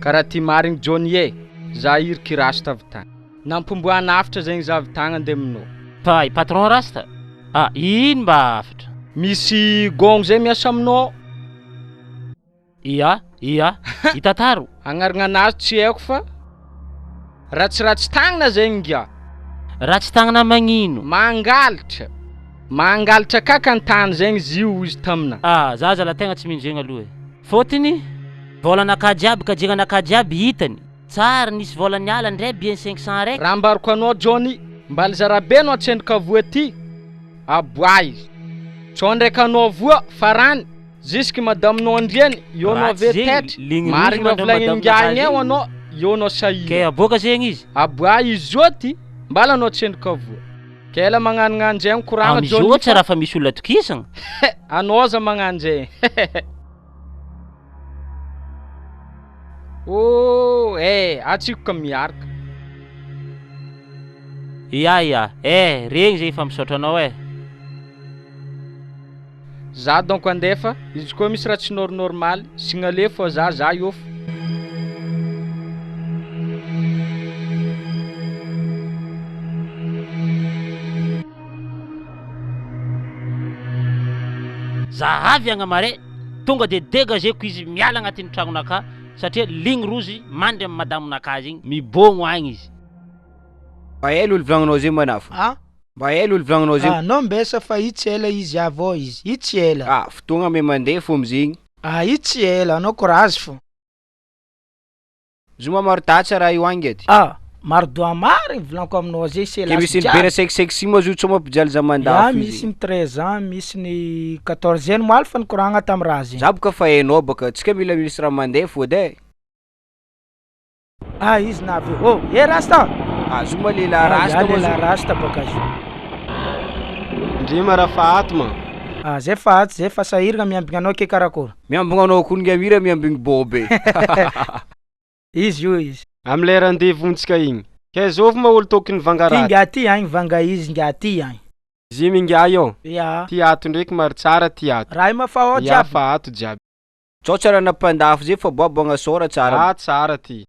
Speaker 10: karaha ty marigny Johnny e, za iriky rasta avy tagny. Nampomboana afatra zegny za avy tagny andeha aminao.
Speaker 20: Pay, patron rasta? Ah, ino mba afatra?
Speaker 10: Misy gong zay miasa aminao.
Speaker 20: Ia, itataro.
Speaker 10: Agnaragna anazy tsy haiko fa ratsiratsy tagnana zegny ngia.
Speaker 20: Ratsy tagnana magnino?
Speaker 10: Mangalatra kakantany zegny zio izy tamina.
Speaker 20: Ah, za zala tegna tsy minjegna aloha e. Fôtony vôlanakà jiaby kajiananakà jiaby hitany. Tsara nisy vôlany ala ndray bien 500 raiky.
Speaker 10: Raha ambariko anao Johnny, mbaly zarabe anao atsendrika voa ty. Aboay. Tsao ndraiky anao voa farany. Jusque madaminao andriany, io anao vetetry. Marigny raha volagniny ngiagny eo anao, io anao sahira.
Speaker 20: Ke aboaka zegny izy.
Speaker 10: Aboay izy zao ty, mbala anao atsendrika voa. Kela magnanognano zay koragna
Speaker 20: Johnny. Mizoatra raha fa misy olona tokisagna.
Speaker 10: Anao za magnano zay. Oh, atsiko ka miaraka.
Speaker 20: Ia, regny zay efa misaotra anao e.
Speaker 10: Za donc andefa, izy koa misy raha tsy normal, signale fô za io fô.
Speaker 20: Zahavy agnamare, tonga de dégageko izy miala agnatin'ny tragnonakà satria ligny rozy mandry amin'ny madamonakà zegny mibôgno agny izy.
Speaker 22: Mba ela olo volagninao zay manafo. Mba ela olo volagninao zay.
Speaker 23: Anao mbesa fa itsy ela izy avao izy. Itsy ela.
Speaker 22: Fotoagna me mandeha fô amizegny.
Speaker 23: Itsy ela, anao courage fô.
Speaker 22: Zoma maro tatsa raha io angy ety.
Speaker 23: Maro doa marigny volaniko aminao zay c'est la.
Speaker 22: Misy bera 5 moa zo tsoma pijaly za mandafo.
Speaker 23: Misy ny 13 ans, misy ny 14 moa alfa ny koragna tam raha zay.
Speaker 22: Za boka fa hainao baka tsika mila misy raha mandeha fô de.
Speaker 23: Izy navy. Rasta.
Speaker 22: Zoma lela rasta mo.
Speaker 23: Lela rasta baka zo.
Speaker 10: Ndrima raha fahato ma.
Speaker 23: Zay fahato, zay fa sahiragna miambigna anao ke karakory.
Speaker 22: Miambigna anao koninga mira miambigny bobe.
Speaker 23: Izy io izy.
Speaker 10: Am lera andevontsika igny. Ke zovy ma olo tokony vangaraty.
Speaker 23: Tinga ty agny vanga izy nga ty agny.
Speaker 10: Zimy nga io.
Speaker 23: Ya.
Speaker 10: Ty ato ndraiky maro tsara ty ato.
Speaker 23: Raha ma fa jiaby.
Speaker 10: Ya fa ato jiaby.
Speaker 22: Tsao tsara napandafo zay fa boabogna sora tsara.
Speaker 10: Tsara ty.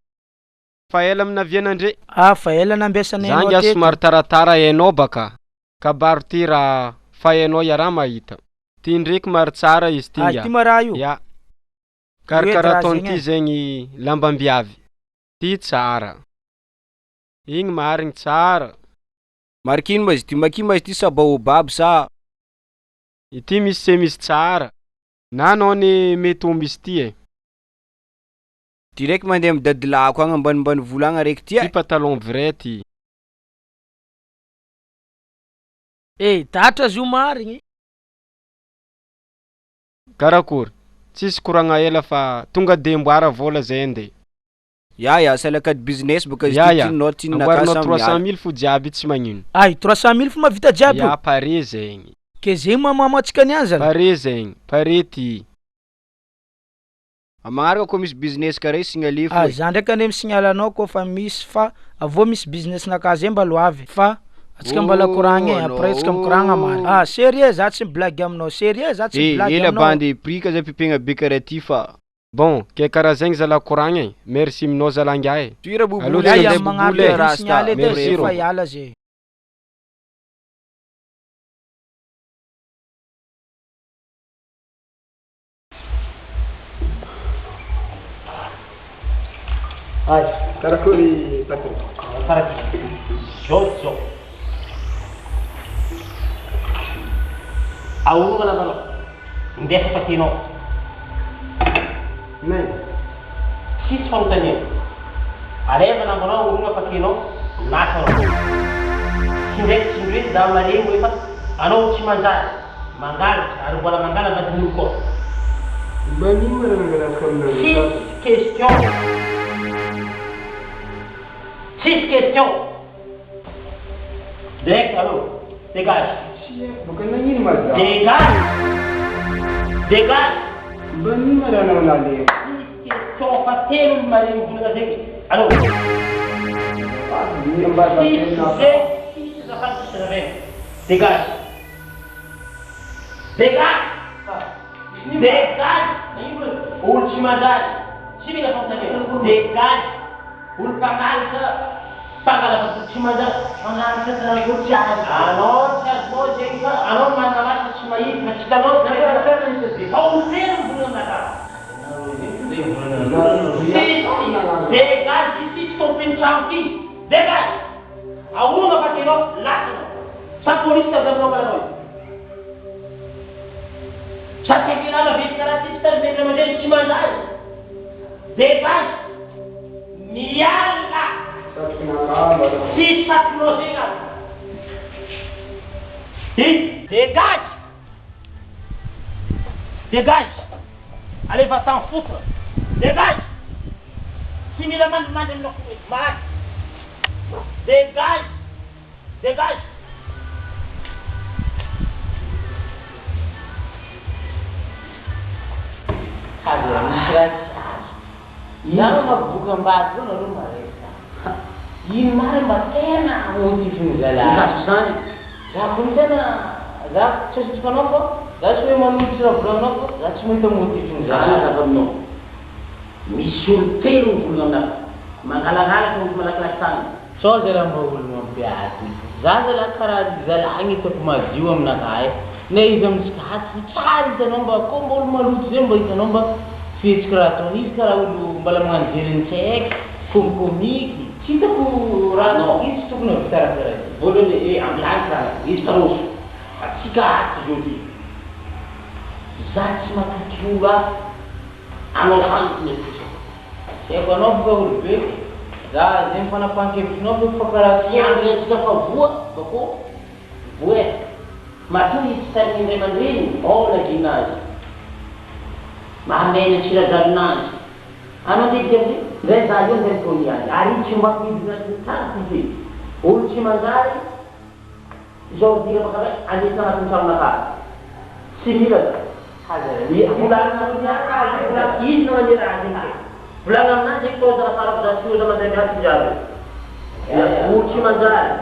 Speaker 10: Fa ela amina vianandre.
Speaker 23: Fa ela nambesanay
Speaker 10: anao teto. Zangy somary taratara hainao baka. Kabaro ty raha fa hainao iara mahita. Ty ndraiky maro tsara izy ty nga.
Speaker 23: Ty mara io.
Speaker 10: Ya. Karakaraha ty zegny lambambiavy. Ty tsara. Igny marigny tsara.
Speaker 22: Marikino ma izy ty makino ma izy ty sa baobab sa.
Speaker 10: Ity misy semisy tsara. Na anao ny metomby izy ty e.
Speaker 22: Ty raiky mandeha amin'ny dadilako agny ambanimbany volagna raiky ty e.
Speaker 10: Ty pantalon vrai ty.
Speaker 23: Tatra zo marigny.
Speaker 10: Karakory. Tsisy koragna ela fa tonga de mboara vola zay ande.
Speaker 22: Ya, salaka de business baka izy ty tinao tinaka
Speaker 10: sa 300,000 fo jiaby tsy magnino.
Speaker 23: 300,000 fo mavita jiaby.
Speaker 10: Ya, pare zegny.
Speaker 23: Ke zegny mamatsika niany zany.
Speaker 10: Pare zegny, pare ty.
Speaker 22: Magnaraka koa misy business kare signale fo.
Speaker 23: Za ndraiky ane misignala anao koa fa misy fa avô misy business naka zay mbalo avy fa atsika mbala koragny après atsika mikoragna mary. Sérieux za tsy blague aminao, sérieux za tsy blague
Speaker 22: aminao. Ela bande prix ka za pipegna be karaha ty fa.
Speaker 10: Bon, ke karaha zegny zala koragny. Merci aminao zalangahy.
Speaker 22: Tuira bobole ya
Speaker 23: magnaraka rasta. Signale de fa yala zay.
Speaker 15: Karakory patron.
Speaker 20: Jojo. Aurunga na mano. Ndefa patino.
Speaker 15: Nej.
Speaker 20: Si spontaneo. Areva na mano urunga patino. Nasa. Sindre da marengo ifa. Ano uchimanza. Mangala, arubala mangala baduluko.
Speaker 15: Bani mangala comme.
Speaker 20: 6 questions. 6 questions. Direct, allô. Dégage. Dégage. Dégage.
Speaker 15: Bani mangala nale.
Speaker 20: 6 questions. Fatelo mari mvuna zeki. Allô. 6 Dégage. Dégage. Dégage. Ultima data. Tsy mila fantanena. Dégage. Olo mpangalatra. Mpangalatra tsy mangalatra karaha tsy azo. Anao tsy azonao zegny fa anao mangalatra tsy mahita fa tsy hitanao. Fa olo telo volana raha. Dégage ici, tsy tompiny trano ity. Dégage. Aolana fa kenao latina. Sa polisy tazanao karanao io. Sa tekinala vety karaha ty tsy tazanao mandray tsy manday. Dégage. Miala. Si sakinao zegny azy. Dégage. Dégage. Allez, va t'en foutre. Dégage. Si mila mandimande aminao malaky. Dégage. Dégage. Iano maboka ambady koa nareo maresa. Ino mary mba tena motifin'ny zalahy. Zany. Za kony tena za tsy asitrikanao fa za tsy hoe manolotra raha volanao fa za tsy mahita motifin'ny zalahy aminao. Misy olo telo mivolagna aminao. Mangalangalaky olo malakilaky tany. Sao zay raha mba olo mampiady. Za zalahy karaha zalahy hitako madio aminakahy. Ne izy amintsikahatsy tsara hitanao mba koa mba olo maloto zay mba hitanao mba fihetsika raha ataony izy karaha olo mbala magnano jeriny tsy haiko, komikomiky. Tsy hitako raha izy tokony ho vitarakara izy. Voalohany amilany raha izy taroso. Atsika aty zio ty. Za tsy matoky olo ahy. Anao hanty mety. Eko anao boka olo be. Za zay mifanapahan-kevitrinao fa fakaraha fiandry atsika fa voa bako. Voa. Matoy tsy tarin'ny indray aman-dreny, ao lagina azy. Mahamena tsiradrarinazy. Anao ndraiky amizay, zay za io zay tony azy. Ary tsy mampidina tsara ty. Olo tsy manjary, zao dira bakara anisy anatin'ny tranonakahy. Tsy mila za. Volana izy no manera azy ny volana aminazy eky tao zara farako za tsy oza mandray miasy jiaby. Olo tsy manjary.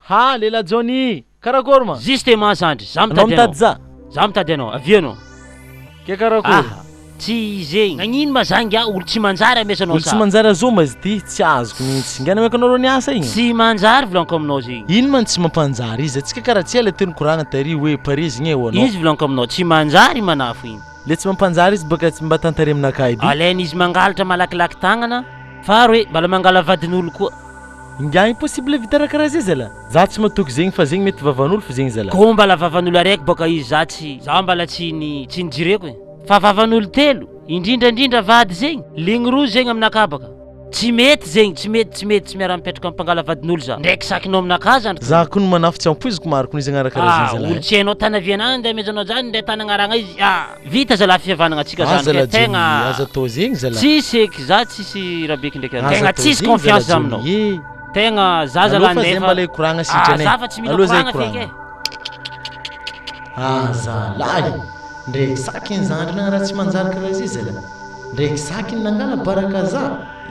Speaker 3: Ha, lela Johnny, karakory ma?
Speaker 9: Justement Sandry, za mitady za. Za mitady anao, avianao.
Speaker 3: Ke karakory?
Speaker 9: Tsy zegny. Nagnino ma zanga olo tsy manjary amesanao
Speaker 3: sa? Olo tsy manjary azoma izy ty, tsy azoko mihitsy. Ngana mekanao ro niasa igny?
Speaker 9: Tsy manjary volaniko aminao zegny.
Speaker 3: Ino man tsy mampanjary izy? Atsika karaha tsy ela teny koragna tary hoe Paris igny ho anao.
Speaker 9: Izy volaniko aminao, tsy manjary manafo igny.
Speaker 3: Le tsy mampanjary izy baka mba tantary aminakahy ity.
Speaker 9: Alainy izy mangalatra malakilaky tagnana, fa hoe mbala mangala vadin'olo koa.
Speaker 3: Nga impossible vitara karaha zay zala. Za tsy matoky zegny fa zegny mety vavan'olo fa zegny zala.
Speaker 9: Ko mbala vavan'olo araiky baka izy za mbala tsy nijireko e. Fa vavan'olo telo, indrindrandrindra vady zegny, ligny roa zegny aminakahy baka. Tsy mety zegny, tsy mety tsy miara mipetraka ampangala vadin'olo za. Ndraiky sakinao aminakahy zany.
Speaker 3: Za kono manafo tsy ampoiziko mariko izy agnaraka raha zay zala.
Speaker 9: Olo tsy hainao tany avianany ndeha amezanao zany ndeha tany agnarana izy. Vita zala fihavanagna atsika zany tegna.
Speaker 3: Aza atao zegny zala.
Speaker 9: Tsisy eky za tsisy rabeky ndraiky. Tegna tsisy confiance aminao. Tegna za zala
Speaker 3: nefa mba le koragna sitrany.
Speaker 9: Za fa tsy mila koragna feky.
Speaker 3: Zalahy. Ndraiky sakiny zandry na raha tsy manjary karaha izy zala. Ndraiky sakiny nangala baraka za.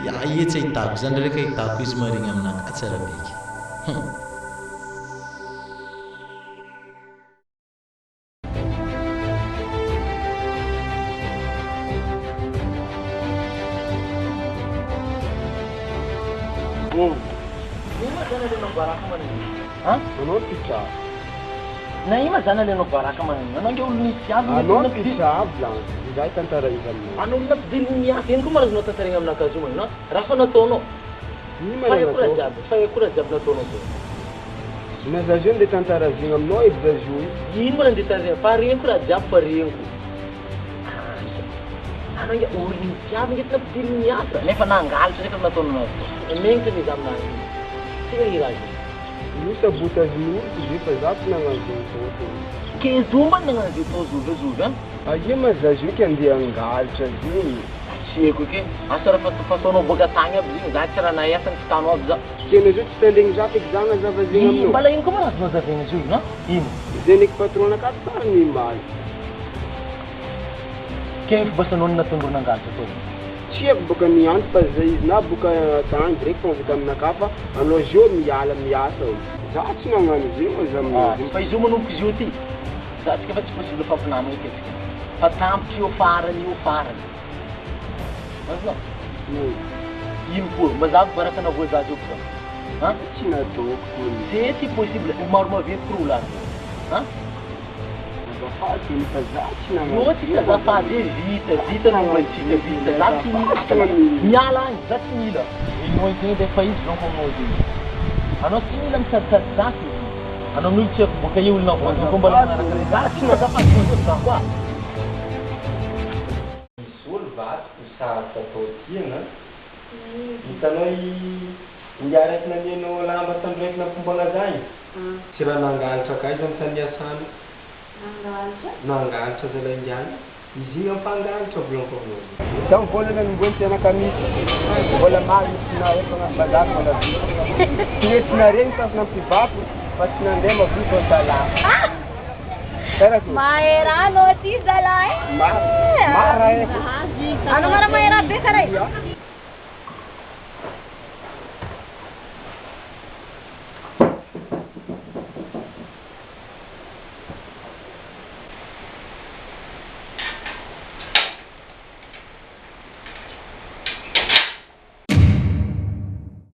Speaker 3: Ya etsy ahitako zany ndraiky ahitako izy marigny aminaka tsara beky.
Speaker 15: Anao pizza.
Speaker 3: Na ima zany alenao baraka manino. Anao nge olo nisy aby.
Speaker 15: Anao pizza abla. Izay tantara izy aminao.
Speaker 3: Anao nampidily miafy eny koa malazy nao tantarigna aminakazy io manino. Raha fa nataonao. Fa akora jiaby nataonao teo.
Speaker 15: Na za zio ndeha tantara zegny aminao eky za zio.
Speaker 3: Ino moa ndeha tantara? Fa reniko raha jiaby fa reniko. Anao nge olo nisy aby nge nampidily miafy. Nefa nangalitra nefa nataonao. Megnitra ny za aminay. Tena irazy.
Speaker 15: Misy abotazin'olo ty fa za tsy nagnano zao.
Speaker 3: Ke zoma nagnano zio tao zovy
Speaker 15: Aia ma za zio ke andeha angalitra zegny.
Speaker 3: Tsy haiko ke. Asa raha fataonao boka tagny aby zegny za tsy raha naesany tsy tanao aby za.
Speaker 15: Kena zio tsy tandregny za feky za nazava zegny aminao.
Speaker 3: Mbala ino koa manazonao zavegny zio no? Ino?
Speaker 15: Zay ndraiky patron-naka tsara nimaly.
Speaker 3: Ke basta nao natondro nangalitra tao.
Speaker 15: Tsy haiko boka mianto fa zay izy na boka tany direct fa vita aminakahy fa anao zio miala miasa. Za tsy nagnano zio za aminao.
Speaker 3: Fa izy io manomboka izy io ty.
Speaker 11: zatsika fa tsy possible fampilamina aketsika fa tampitra io farany azonao ino koa mazava baraka navoazazy io koa
Speaker 15: tsy nataoko
Speaker 11: ze ty possible maro maventy korolany loatsika azafady vita nomatsika vita za tsy miala agny za tsy mila inao zegny de fa izy donc aminao zegny anao tsy mila misadisady zaky anao milo tsy haiko boaka io olona voanjo fomba lanaraka za tsy nazafady za koa
Speaker 2: misy olo vaty sarotro atao tiana hitanao inga araiky namianao lamba tandroaiky na fomba anazay tsy raha nanganitra ka izy am'tany asany nanganitra zalahy ingany izy igny ampanganitra volonko aminao
Speaker 15: zaho volana nimboany tena kamisy mbola mahisy na efana bazary mbola tiretina regny sasy nampivapo fa tsy nandeha mavito salama
Speaker 7: Maheranao ty zalahy
Speaker 15: mara
Speaker 7: anao mana mahera be kara